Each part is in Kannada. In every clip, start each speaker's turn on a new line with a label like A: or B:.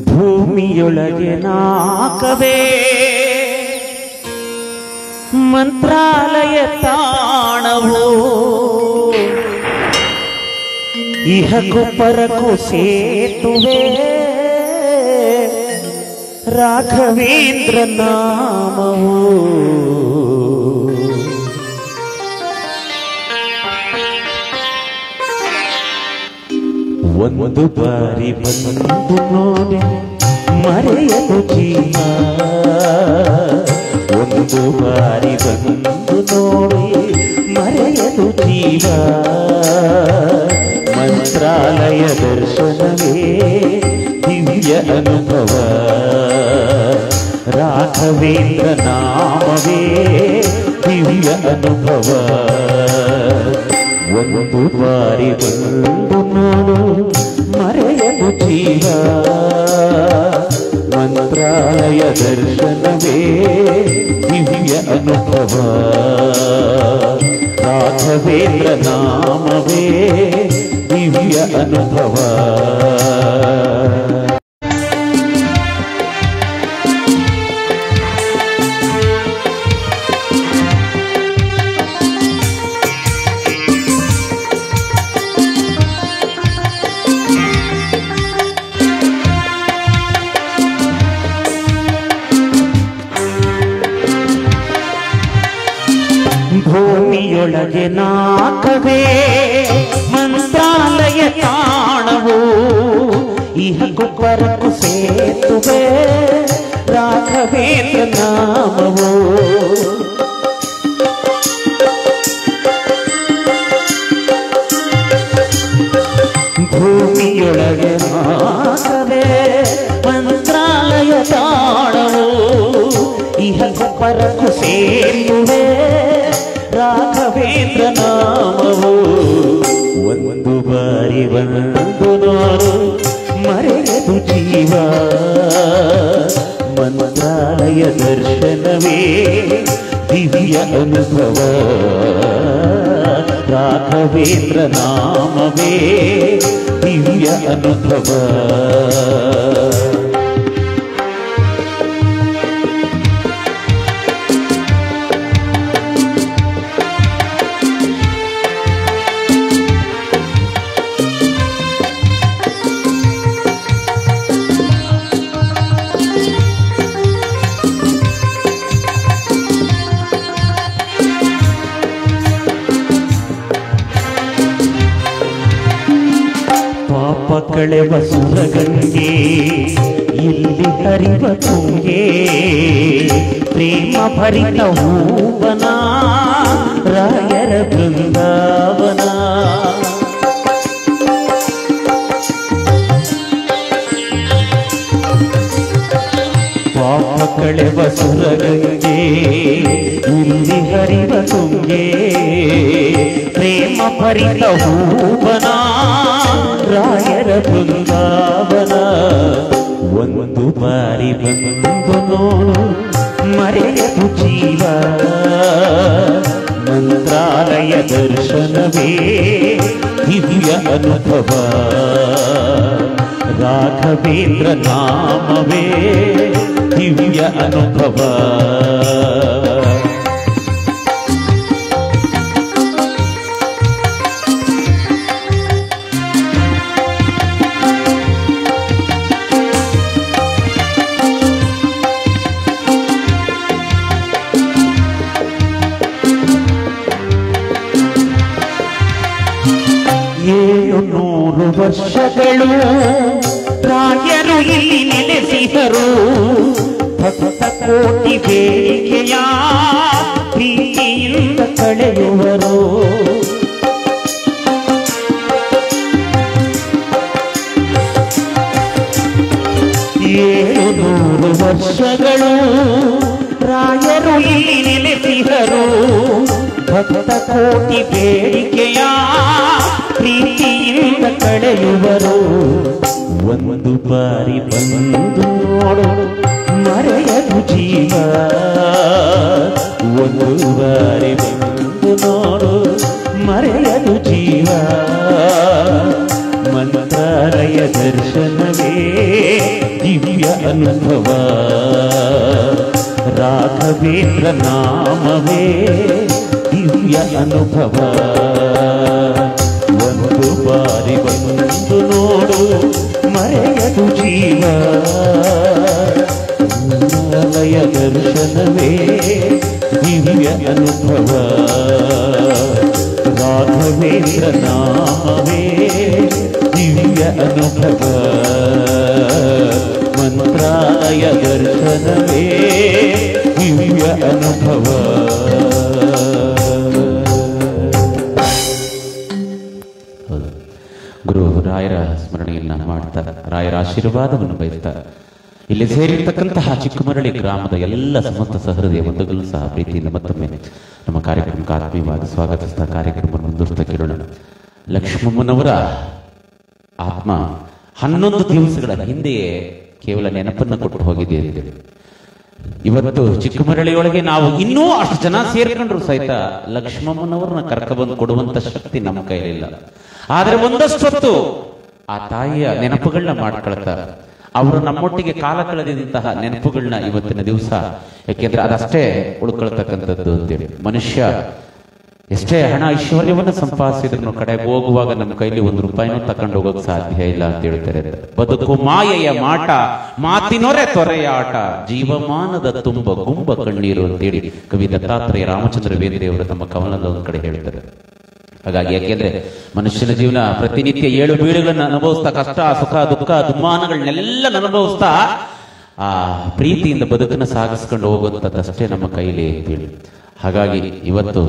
A: ಭೂಮಿಯೊಳಗೆ ನಾಕವೇ ಮಂತ್ರಾಲಯ ತಾಣವು ಇಹಕು ಪರಕು ಸೇತುವೆ ರಾಘವೇಂದ್ರ ನಾಮವು ಒಂದು ಬಾರಿ ಬಂದು ನೋಡಿ ಮರೆಯದು ಜೀವ ಒಂದು ಬಾರಿ ಬಂದು ನೋಡಿ ಮರೆಯದು ಜೀವ ಮಂತ್ರಾಲಯ ದರ್ಶನವೇ ದಿವ್ಯ ಅನುಭವ ರಾಘವೇಂದ್ರ ನಾಮವೇ ದಿವ್ಯ ಅನುಭವ ಒಂದು ಬಾರಿ ಬಂದು ನೋಡು ಮರೆಯದು ಜೀವ ಮಂತ್ರಾಲಯ ದರ್ಶನವೇ ದಿವ್ಯ ಅನುಭವ ರಾಘವೇಂದ್ರ ನಾಮವೇ ದಿವ್ಯ ಅನುಭವ ಭೂಮಿಯೊಳಗೆ ನಾಕವೇ ಮಂತ್ರಾಲಯ ತಾಣವು ಇಹಕು ಪರಕು ಸೇತುವೆ ರಾಘವೇಂದ್ರ ನಾಮವು ಭೂಮಿಯೊಳಗೆ ನಾಕವೇ ಮಂತ್ರಾಲಯ ತಾಣವು ಇಹಕು ಪರಕು ಸೇತುವೆ ರಾಘವೇಂದ್ರ ನಾಮವು ಒಂದು ಬಾರಿ ಬಂದು ನೋಡು ಮರೆಯದು ಜೀವ ಮಂತ್ರಾಲಯ ದರ್ಶನವೇ ದಿವ್ಯ ಅನುಭವ ರಾಘವೇಂದ್ರ ನಾಮವೇ ದಿವ್ಯ ಅನುಭವ ಕಳೆವ ಸುರಗಂಗೆ ಇಲ್ಲಿ ಹರಿವ ತುಂಗೆ ಪ್ರೇಮ ಭರಿತ ಹೂವನ ರಾಯರ ಬೃಂದಾವನ ಪಾಪ ಕಳೆವ ಸುರಗಂಗೆ ಇಲ್ಲಿ ಹರಿವ ತುಂಗೆ ಪ್ರೇಮ ಭರಿತ ಹೂವನ ರಾಯರ ಬೃಂದಾವನ ಒಂದು ಬಾರಿ ಬಂದು ನೋಡು ಮರೆಯದು ಜೀವ ಮಂತ್ರಾಲಯ ದರ್ಶನವೇ ದಿವ್ಯ ಅನುಭವ ರಾಘವೇಂದ್ರ ನಾಮವೇ ದಿವ್ಯ ಅನುಭವ ವರ್ಷಗಳು ರಾಯರು ಇಲ್ಲಿ ನೆಲೆಸಿದರು ಭಕ್ತ ಕೋಟಿ ಬೇಡಿಕೆಯ ಪ್ರೀತಿಯಿಂದ ಕಳೆಯುವರು 700 ವರ್ಷಗಳು ರಾಯರು ಇಲ್ಲಿ ನೆಲೆಸಿದರು ಭಕ್ತ ಕೋಟಿ ಬೇಡಿಕೆಯ ಪ್ರೀತಿಯಿಂದ ಕಳೆಯುವರು ಒಂದು ಬಾರಿ ಬಂದು ನೋಡು ಮರೆಯದು ಜೀವ ಒಂದು ಬಾರಿ ಬಂದು ನೋಡು ಮರೆಯಲು ಜೀವ ಮಂತ್ರಾಲಯ ದರ್ಶನವೇ ದಿವ್ಯ ಅನುಭವ ರಾಘವೇಂದ್ರ ನಾಮವೇ ದಿವ್ಯ ಅನುಭವ ಒಂದು ಬಾರಿ ಬಂದು ನೋಡು ಮರೆಯಲು ಜೀವ ಮಂತ್ರಾಲಯ ದರ್ಶನವೇ ದಿವ್ಯ ಅನುಭವ ರಾಘವೇಂದ್ರ ನಾಮವೇ ದಿವ್ಯ ಅನುಭವ ಮಂತ್ರಾಲಯ ದರ್ಶನವೇ ದಿವ್ಯ ಅನುಭವ. ಗುರು ರಾಯರ ಸ್ಮರಣೆಯನ್ನ ಮಾಡ್ತಾ ರಾಯರ ಆಶೀರ್ವಾದವನ್ನು ಬಯಸ್ತಾ ಇಲ್ಲಿ ಸೇರಿರ್ತಕ್ಕಂತಹ ಚಿಕ್ಕಮರಳಿ ಗ್ರಾಮದ ಎಲ್ಲ ಸಮಸ್ತ ಸಹೃದಯ ಬಂಧುಗಳು ಸಹ ಪ್ರೀತಿಯಿಂದ ಮತ್ತೊಮ್ಮೆ ನಮ್ಮ ಕಾರ್ಯಕ್ರಮಕ್ಕೆ ಆತ್ಮೀಯವಾಗಿ ಸ್ವಾಗತಿಸಿದ ಕಾರ್ಯಕ್ರಮವನ್ನು ಮುಂದುವರಿಸ್ತಾ ಕೇಳೋಣ. ಲಕ್ಷ್ಮಮ್ಮನವರ ಆತ್ಮ 11 ದಿವಸಗಳ ಹಿಂದೆಯೇ ಕೇವಲ ನೆನಪನ್ನು ಕೊಟ್ಟು ಹೋಗಿದೆ ಅಂತೇಳಿ ಇವತ್ತು ಚಿಕ್ಕಮರಳಿಯೊಳಗೆ ನಾವು ಇನ್ನೂ ಅಷ್ಟು ಜನ ಸೇರ್ಕೊಂಡ್ರು ಸಹಿತ ಲಕ್ಷ್ಮಮ್ಮನವ್ರನ್ನ ಕರ್ಕಬಂದು ಕೊಡುವಂತ ಶಕ್ತಿ ನಮ್ಮ ಕೈಲಿಲ್ಲ. ಆದ್ರೆ ಒಂದಷ್ಟೊತ್ತು ಆ ತಾಯಿಯ ನೆನಪುಗಳನ್ನ ಮಾಡ್ಕೊಳ್ತಾರೆ. ಅವರು ನಮ್ಮೊಟ್ಟಿಗೆ ಕಾಲ ಕಳೆದಂತಹ ನೆನಪುಗಳನ್ನ ಇವತ್ತಿನ ದಿವಸ, ಯಾಕೆಂದ್ರೆ ಅದಷ್ಟೇ ಉಳ್ಕೊಳ್ತಕ್ಕಂಥದ್ದು ಅಂತೇಳಿ. ಮನುಷ್ಯ ಎಷ್ಟೇ ಹಣ ಐಶ್ವರ್ಯವನ್ನು ಸಂಪಾದಿಸಿದ್ರು ಕಡೆಗೆ ಹೋಗುವಾಗ ನಮ್ಮ ಕೈಲಿ 1 ರೂಪಾಯಿನೂ ತಕೊಂಡು ಹೋಗೋಕೆ ಸಾಧ್ಯ ಇಲ್ಲ ಅಂತ ಹೇಳ್ತಾರೆ. ಬದುಕು ಮಾಯೆಯ ಮಾಟ, ಮಾತಿನೊರೆ ತೊರೆಯಾಟ, ಜೀವಮಾನದ ತುಂಬ ಗುಂಬ ಕಣ್ಣೀರು ಅಂತೇಳಿ ಕವಿ ದತ್ತಾತ್ರೇಯ ರಾಮಚಂದ್ರ ವೇದಿಯವರು ತಮ್ಮ ಕವನದ ಒಂದು ಕಡೆ ಹೇಳ್ತಾರೆ. ಹಾಗಾಗಿ ಯಾಕೆಂದ್ರೆ ಮನುಷ್ಯನ ಜೀವನ ಪ್ರತಿನಿತ್ಯ 7 ಬೀಳುಗಳನ್ನ ಅನುಭವಿಸ್ತಾ, ಕಷ್ಟ ಸುಖ ದುಃಖ ದುಮ್ಮಾನಗಳನ್ನೆಲ್ಲ ಅನುಭವಿಸ್ತಾ ಆ ಪ್ರೀತಿಯಿಂದ ಬದುಕನ್ನು ಸಾಗಿಸ್ಕೊಂಡು ಹೋಗುವಂಥದ್ದಷ್ಟೇ ನಮ್ಮ ಕೈಲಿ ಅಂತೇಳಿ. ಹಾಗಾಗಿ ಇವತ್ತು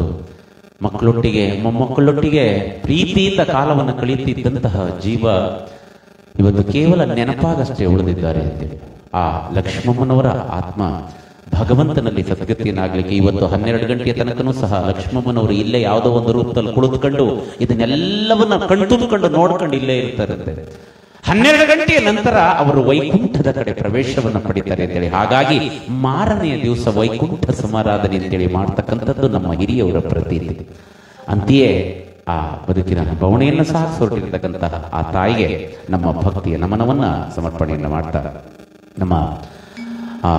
A: ಮಕ್ಕಳೊಟ್ಟಿಗೆ ಮೊಮ್ಮಕ್ಕಳೊಟ್ಟಿಗೆ ಪ್ರೀತಿಯಿಂದ ಕಾಲವನ್ನು ಕಳೀತಿದ್ದಂತಹ ಜೀವ ಇವತ್ತು ಕೇವಲ ನೆನಪಾಗಷ್ಟೇ ಉಳಿದಿದ್ದಾರೆ ಅಂತೇಳಿ. ಆ ಲಕ್ಷ್ಮಮ್ಮನವರ ಆತ್ಮ ಭಗವಂತನಲ್ಲಿ ಸದ್ಗತಿಯನ್ನಾಗ್ಲಿಕ್ಕೆ ಇವತ್ತು 12 ಗಂಟೆಯ ತನಕನೂ ಸಹ ಲಕ್ಷ್ಮಮ್ಮನವರು ಇಲ್ಲೇ ಯಾವುದೋ ಒಂದು ರೂಪದಲ್ಲಿ ಕುಳಿತುಕೊಂಡು ಇದನ್ನೆಲ್ಲವನ್ನ ಕಣ್ತುಂಬಿಕೊಂಡು ನೋಡ್ಕೊಂಡು ಇಲ್ಲೇ ಇರ್ತಾರಂತೆ. 12 ಗಂಟೆಯ ನಂತರ ಅವರು ವೈಕುಂಠದ ಕಡೆ ಪ್ರವೇಶವನ್ನು ಪಡಿತಾರೆ ಅಂತೇಳಿ. ಹಾಗಾಗಿ ಮಾರನೆಯ ದಿವಸ ವೈಕುಂಠ ಸಮಾರಾಧನೆ ಅಂತೇಳಿ ಮಾಡ್ತಕ್ಕಂಥದ್ದು ನಮ್ಮ ಹಿರಿಯವರ ಪ್ರತೀತಿ. ಅಂತೆಯೇ ಆ ಬದುಕಿನ ಬವಣೆಯನ್ನು ಸಹ ಹೊರಟಿರ್ತಕ್ಕಂತಹ ಆ ತಾಯಿಗೆ ನಮ್ಮ ಭಕ್ತಿಯ ನಮನವನ್ನ ಸಮರ್ಪಣೆಯನ್ನು ಮಾಡ್ತಾ ನಮ್ಮ ಆ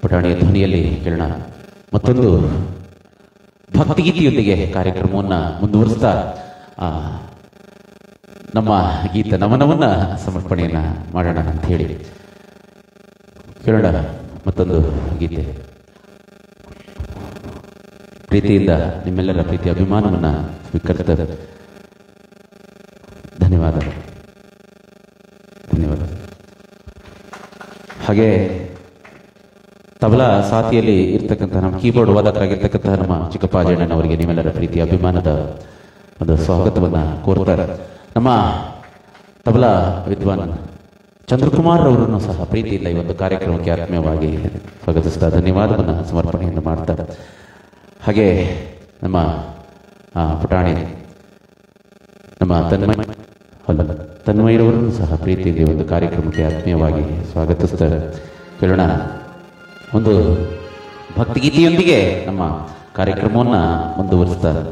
A: ಪುಟಾಣಿಯ ಧ್ವನಿಯಲ್ಲಿ ಕೇಳೋಣ. ಮತ್ತೊಂದು ಭಕ್ತಿಗೀತೆಯೊಂದಿಗೆ ಕಾರ್ಯಕ್ರಮವನ್ನು ಮುಂದುವರಿಸ್ತಾ ನಮ್ಮ ಗೀತ ನಮನವನ್ನ ಸಮರ್ಪಣೆಯನ್ನ ಮಾಡೋಣ ಅಂತ ಹೇಳಿ ಕೇಳೋಣ. ಮತ್ತೊಂದು ಗೀತೆ ಪ್ರೀತಿಯಿಂದ ನಿಮ್ಮೆಲ್ಲರ ಪ್ರೀತಿ ಅಭಿಮಾನವನ್ನ ಸ್ವೀಕರಿಸಿದ ಧನ್ಯವಾದ. ಹಾಗೆ ತಬಲಾ ಸಾಥಿಯಲ್ಲಿ ಇರ್ತಕ್ಕಂಥ ನಮ್ಮ ಕೀಬೋರ್ಡ್ ವಾದಕರಾಗಿರ್ತಕ್ಕಂತಹ ನಮ್ಮ ಚಿಕ್ಕಪ್ಪಾಜಣ್ಣನವರಿಗೆ ನಿಮ್ಮೆಲ್ಲರ ಪ್ರೀತಿ ಅಭಿಮಾನದ ಒಂದು ಸ್ವಾಗತವನ್ನ ಕೋರ್ತಾರೆ. ನಮ್ಮ ತಬಲಾ ವಿದ್ವಾನ್ ಚಂದ್ರಕುಮಾರ್ ಅವರನ್ನು ಸಹ ಪ್ರೀತಿಯಿಂದ ಈ ಒಂದು ಕಾರ್ಯಕ್ರಮಕ್ಕೆ ಆತ್ಮೀಯವಾಗಿ ಸ್ವಾಗತಿಸಿದ ಧನ್ಯವಾದವನ್ನು ಸಮರ್ಪಣೆಯನ್ನು ಮಾಡ್ತಾರೆ. ಹಾಗೆ ನಮ್ಮ ಪುಟಾಣಿ ನಮ್ಮ ತನ್ಮಯರವರನ್ನು ಸಹ ಪ್ರೀತಿಯಿಂದ ಈ ಒಂದು ಕಾರ್ಯಕ್ರಮಕ್ಕೆ ಆತ್ಮೀಯವಾಗಿ ಸ್ವಾಗತಿಸ್ತಾರೆ. ಕೇಳೋಣ ಒಂದು ಭಕ್ತಿಗೀತೆಯೊಂದಿಗೆ ನಮ್ಮ ಕಾರ್ಯಕ್ರಮವನ್ನು ಮುಂದುವರಿಸ್ತಾರೆ.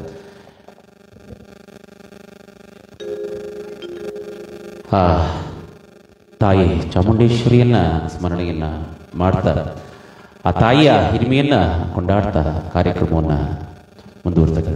A: ತಾಯಿ ಚಾಮುಂಡೇಶ್ವರಿಯನ್ನ ಸ್ಮರಣೆಯನ್ನ ಮಾಡ್ತಾ ಆ ತಾಯಿಯ ಹಿರಿಮೆಯನ್ನ ಕೊಂಡಾಡ್ತಾ ಕಾರ್ಯಕ್ರಮವನ್ನ ಮುಂದುವರಿಸ್ತಾರೆ.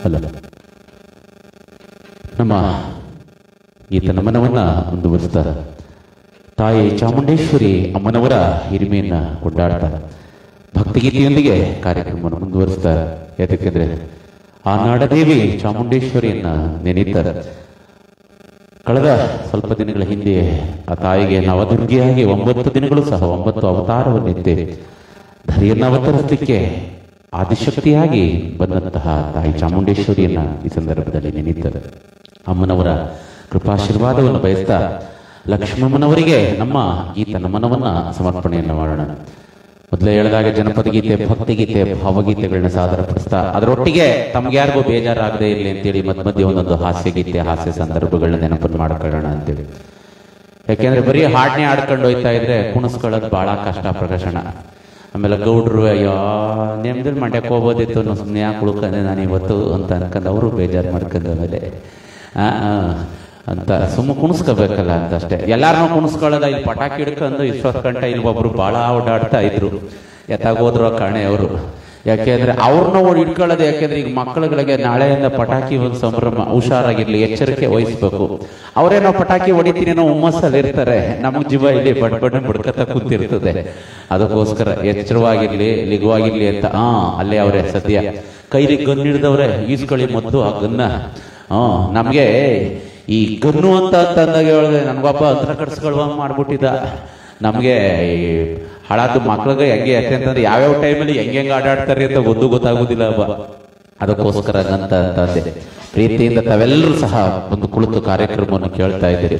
A: ಅಲ್ಲ, ನಮ್ಮ ಈತ ನಮನವನ್ನು ಮುಂದುವರಿಸ್ತಾ ತಾಯಿ ಚಾಮುಂಡೇಶ್ವರಿ ಅಮ್ಮನವರ ಹಿರಿಮೆಯನ್ನು ಕೊಂಡಾಡ್ತಾ ಭಕ್ತಿಗೀತೆಯೊಂದಿಗೆ ಕಾರ್ಯಕ್ರಮವನ್ನು ಮುಂದುವರಿಸ್ತಾ, ಯಾಕೆಂದ್ರೆ ಆ ನಾಡದೇವಿ ಚಾಮುಂಡೇಶ್ವರಿಯನ್ನ ನೆನೀತಾರೆ. ಕಳೆದ ಸ್ವಲ್ಪ ದಿನಗಳ ಹಿಂದೆ ಆ ತಾಯಿಗೆ ನವದುರ್ಗಿಯಾಗಿ 9 ದಿನಗಳು ಸಹ 9 ಅವತಾರವನ್ನೆತ್ತೆ ಧರಿಯನ್ನು ಅವತರಿಸಲಿಕ್ಕೆ ಆದಿಶಕ್ತಿಯಾಗಿ ಬಂದಂತಹ ತಾಯಿ ಚಾಮುಂಡೇಶ್ವರಿಯನ್ನ ಈ ಸಂದರ್ಭದಲ್ಲಿ ನೆನೀತಾರೆ. ಅಮ್ಮನವರ ಕೃಪಾಶೀರ್ವಾದವನ್ನು ಬಯಸ್ತಾ ಲಕ್ಷ್ಮಮ್ಮನವರಿಗೆ ನಮ್ಮ ಗೀತ ನಮನವನ್ನ ಸಮರ್ಪಣೆಯನ್ನು ಮಾಡೋಣ. ಮೊದಲೇ ಹೇಳಿದಾಗ ಜನಪದ ಗೀತೆ, ಭಕ್ತಿಗೀತೆ, ಭಾವಗೀತೆಗಳನ್ನ ಸಾದರಪಡಿಸ್ತಾ ಅದರೊಟ್ಟಿಗೆ ತಮ್ಗೆ ಯಾರಿಗೂ ಬೇಜಾರಾಗದೇ ಇರಲಿ ಅಂತೇಳಿ ಮಧ್ಯೆ ಒಂದೊಂದು ಹಾಸ್ಯ ಗೀತೆ, ಹಾಸ್ಯ ಸಂದರ್ಭಗಳನ್ನ ನೆನಪನ್ನು ಮಾಡ್ಕೊಳ್ಳೋಣ ಅಂತೇಳಿ. ಯಾಕೆಂದ್ರೆ ಬರೀ ಹಾಡನೆ ಆಡ್ಕೊಂಡು ಹೋಯ್ತಾ ಇದ್ರೆ ಕುಣಿಸ್ಕೊಳ್ಳೋದು ಬಹಳ ಕಷ್ಟ ಪ್ರಕಾಶನ. ಆಮೇಲೆ ಗೌಡ್ರು ಅಯ್ಯೋ ನೆಮ್ಮದಿ ಮಂಡ್ಯಕ್ಕೆ ಹೋಗೋದಿತ್ತು, ಸುಮ್ಮನೆ ಯಾಕೆ ಉಳ್ಕೊಂಡೆ ನಾನು ಇವತ್ತು ಅಂತ ಅನ್ಕೊಂಡು ಅವರು ಬೇಜಾರು ಮಾಡ್ಕೊಂಡ ಮೇಲೆ ಅಂತ ಸುಮ್ಮ ಕುಣಿಸ್ಕೋಬೇಕಲ್ಲ ಅಂತ ಅಷ್ಟೇ. ಎಲ್ಲಾರನ್ನೂ ಕುಣಿಸ್ಕೊಳ್ಳೋದ, ಇಲ್ಲಿ ಪಟಾಕಿ ಹಿಡ್ಕೊಂಡು ಇಷ್ಟೊತ್ತು ಇಲ್ಲಿ ಒಬ್ರು ಬಹಳ ಓಡಾಡ್ತಾ ಇದ್ರು, ಎತ್ತಾಗೋದ್ರು ಕಾಣೆ ಅವರು. ಯಾಕೆಂದ್ರೆ ಅವ್ರನ್ನ ಹಿಡ್ಕೊಳ್ಳೋದು, ಯಾಕೆಂದ್ರೆ ಈಗ ಮಕ್ಕಳುಗಳಿಗೆ ನಾಳೆಯಿಂದ ಪಟಾಕಿ ಒಂದು ಸಂಭ್ರಮ, ಹುಷಾರಾಗಿರ್ಲಿ, ಎಚ್ಚರಿಕೆ ವಹಿಸ್ಬೇಕು. ಅವರೇನೋ ಪಟಾಕಿ ಹೊಡಿತೀನೇನೋ ಹುಮ್ಮಸ್ಸಲ್ಲಿ ಇರ್ತಾರೆ, ನಮಗ್ ಜೀವ ಇಲ್ಲಿ ಬಡ್ಕತ್ತ ಕೂತಿರ್ತದೆ. ಅದಕ್ಕೋಸ್ಕರ ಎಚ್ಚರವಾಗಿರ್ಲಿ, ಲಿಗುವಾಗಿರ್ಲಿ ಅಂತ ಅಲ್ಲೇ ಅವರೇ ಸದ್ಯ ಕೈಲಿ ಗನ್ ಹಿಡಿದವ್ರೆ, ಈಸ್ಕೊಳ್ಳಿ ಮೊದಲು ಆ ಗನ್ನ. ನಮ್ಗೆ ಈ ಗನ್ನು ಅಂತ ಅಂದಾಗ ಹೇಳಿದ್ರೆ ನನ್ಗೊಬ್ಬ ಅಂತರ ಕಟ್ಸ್ಕೊಳ್ವ ಮಾಡ್ಬಿಟ್ಟಿದ್ದ. ನಮ್ಗೆ ಹಾಳಾದ ಮಕ್ಳಿಗೆ ಹೆಂಗೆ, ಯಾಕೆಂತಂದ್ರೆ ಯಾವ್ಯಾವ ಟೈಮಲ್ಲಿ ಹೆಂಗೆ ಆಡಾಡ್ತಾರೆ ಅಂತ ಗೊತ್ತಾಗುದಿಲ್ಲ ಹಬ್ಬ. ಅದಕ್ಕೋಸ್ಕರ ಅಂತ ಅಂದೆ ಪ್ರೀತಿಯಿಂದ ತಾವೆಲ್ಲರೂ ಸಹ ಒಂದು ಕುಳಿತು ಕಾರ್ಯಕ್ರಮವನ್ನು ಕೇಳ್ತಾ ಇದ್ದೀರಿ.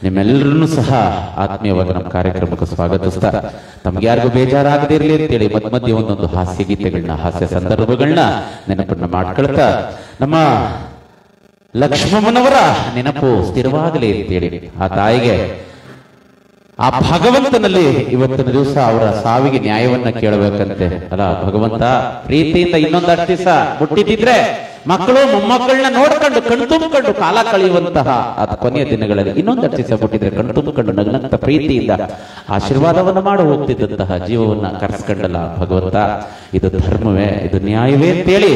A: ನಿಮ್ಮೆಲ್ಲರನ್ನೂ ಸಹ ಆತ್ಮೀಯವಾಗಿ ನಮ್ಮ ಕಾರ್ಯಕ್ರಮಕ್ಕೆ ಸ್ವಾಗತಿಸ್ತಾ, ತಮ್ಗೆ ಯಾರಿಗೂ ಬೇಜಾರಾಗದಿರ್ಲಿ ಅಂತೇಳಿ ಮಧ್ಯೆ ಒಂದೊಂದು ಹಾಸ್ಯ ಗೀತೆಗಳನ್ನ, ಹಾಸ್ಯ ಸಂದರ್ಭಗಳನ್ನ ನೆನಪನ್ನ ಮಾಡ್ಕೊಳ್ತಾ ನಮ್ಮ ಲಕ್ಷ್ಮಮ್ಮನವರ ನೆನಪು ಸ್ಥಿರವಾಗಲಿ ಅಂತೇಳಿ ಆ ತಾಯಿಗೆ, ಆ ಭಗವಂತನಲ್ಲಿ ಇವತ್ತಿನ ದಿವಸ ಅವರ ಸಾವಿಗೆ ನ್ಯಾಯವನ್ನ ಕೇಳಬೇಕಂತೆ. ಅಲ್ಲ ಭಗವಂತ ಪ್ರೀತಿಯಿಂದ ಇನ್ನೊಂದಷ್ಟು ದಿವಸ ಮುಟ್ಟಿದ್ರೆ ಮಕ್ಕಳು ಮೊಮ್ಮಕ್ಕಳನ್ನ ನೋಡ್ಕೊಂಡು ಕಣ್ತುಂಬಿಕೊಂಡು ಕಾಲ ಕಳೆಯುವಂತಹ ಅದು ಕೊನೆಯ ದಿನಗಳಲ್ಲಿ ಇನ್ನೊಂದಷ್ಟು ದಿವಸ ಮುಟ್ಟಿದ್ರೆ ಕಣ್ತುಂಬಿಕೊಂಡು ನಗ್ನಂತ ಪ್ರೀತಿಯಿಂದ ಆಶೀರ್ವಾದವನ್ನು ಮಾಡಿ ಹೋಗ್ತಿದ್ದಂತಹ ಜೀವವನ್ನ ಕರೆಸ್ಕೊಂಡಲ್ಲ ಭಗವಂತ. ಇದು ಧರ್ಮವೇ, ಇದು ನ್ಯಾಯವೇ ಅಂತೇಳಿ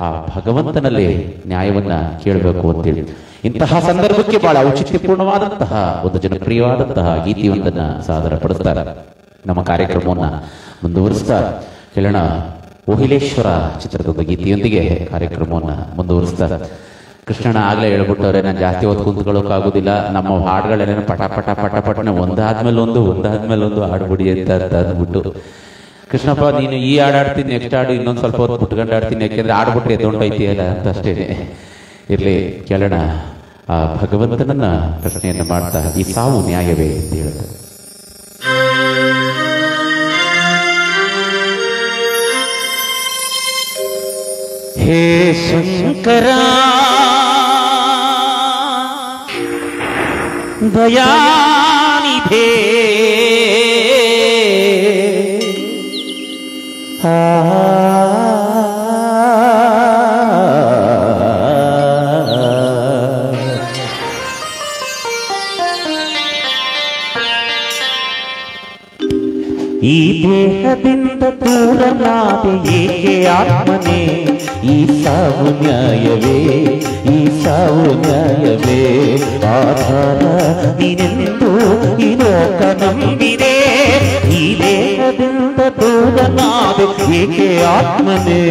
A: ಆ ಭಗವಂತನಲ್ಲಿ ನ್ಯಾಯವನ್ನ ಕೇಳಬೇಕು ಅಂತೇಳಿ ಇಂತಹ ಸಂದರ್ಭಕ್ಕೆ ಬಹಳ ಔಚಿತ್ಯಪೂರ್ಣವಾದಂತಹ ಒಂದು ಜನಪ್ರಿಯವಾದಂತಹ ಗೀತೆಯೊಂದನ್ನ ಸಾದರಪಡಿಸ್ತಾರೆ. ನಮ್ಮ ಕಾರ್ಯಕ್ರಮವನ್ನ ಮುಂದುವರಿಸ್ತಾ ಕೇಳೋಣ. ಓಹಿಲೇಶ್ವರ ಚಿತ್ರದ ಗೀತೆಯೊಂದಿಗೆ ಕಾರ್ಯಕ್ರಮವನ್ನ ಮುಂದುವರಿಸ್ತಾರೆ. ಕೃಷ್ಣಣ್ಣ ಆಗ್ಲೇ ಹೇಳ್ಬಿಟ್ಟವ್ರೆ, ನಾನು ಜಾಸ್ತಿ ಹೊತ್ತು ಕುಂತ್ಕೊಳ್ಳೋಕ್ಕಾಗೋದಿಲ್ಲ, ನಮ್ಮ ಹಾಡುಗಳೇನೇನು ಪಟ ಪಟ ಪಟ ಪಟನೆ ಒಂದಾದ್ಮೇಲೆ ಒಂದು ಹಾಡ್ಬಿಡಿ ಅಂತ ಅಂದ್ಬಿಟ್ಟು, ಕೃಷ್ಣಪ್ಪ ನೀನು ಈ ಹಾಡಾಡ್ತೀನಿ, ನೆಕ್ಸ್ಟ್ ಹಾಡು ಇನ್ನೊಂದು ಸ್ವಲ್ಪ ಹೊತ್ತು ಬಿಟ್ಕೊಂಡು ಆಡ್ತೀನಿ, ಯಾಕೆಂದ್ರೆ ಆಡ್ಬಿಟ್ರೆ ಎದ್ದೊಂಡೈತಿಯಲ್ಲ ಅಂತ ಅಷ್ಟೇ. ಇರ್ಲಿ ಕೇಳೋಣ. ಆ ಭಗವಂತನನ್ನ ಪ್ರಶ್ನೆಯನ್ನ ಮಾಡ್ತಾ ಈ ಸಾವು ನ್ಯಾಯವೇ ಅಂತ ಹೇಳ್ತಾರೆ. ಹೇ ಶಂಕರ ದಯಾನಿಧೇ ಈ ದೇಹದಿಂದ ದೂರನಾದೆ ಏಕೆ ಆತ್ಮನೇ, ಈ ಸಾವು ನ್ಯಾಯವೇ, ಈ ಸಾವು ನ್ಯಾಯವೇ. ಆಧಾರ ನೀನೆಂದು ಈ ಲೋಕ ನಂಬಿದೆ, ಈ ದೇಹದಿಂದ ದೂರನಾದೆ ಏಕೆ ಆತ್ಮನೇ.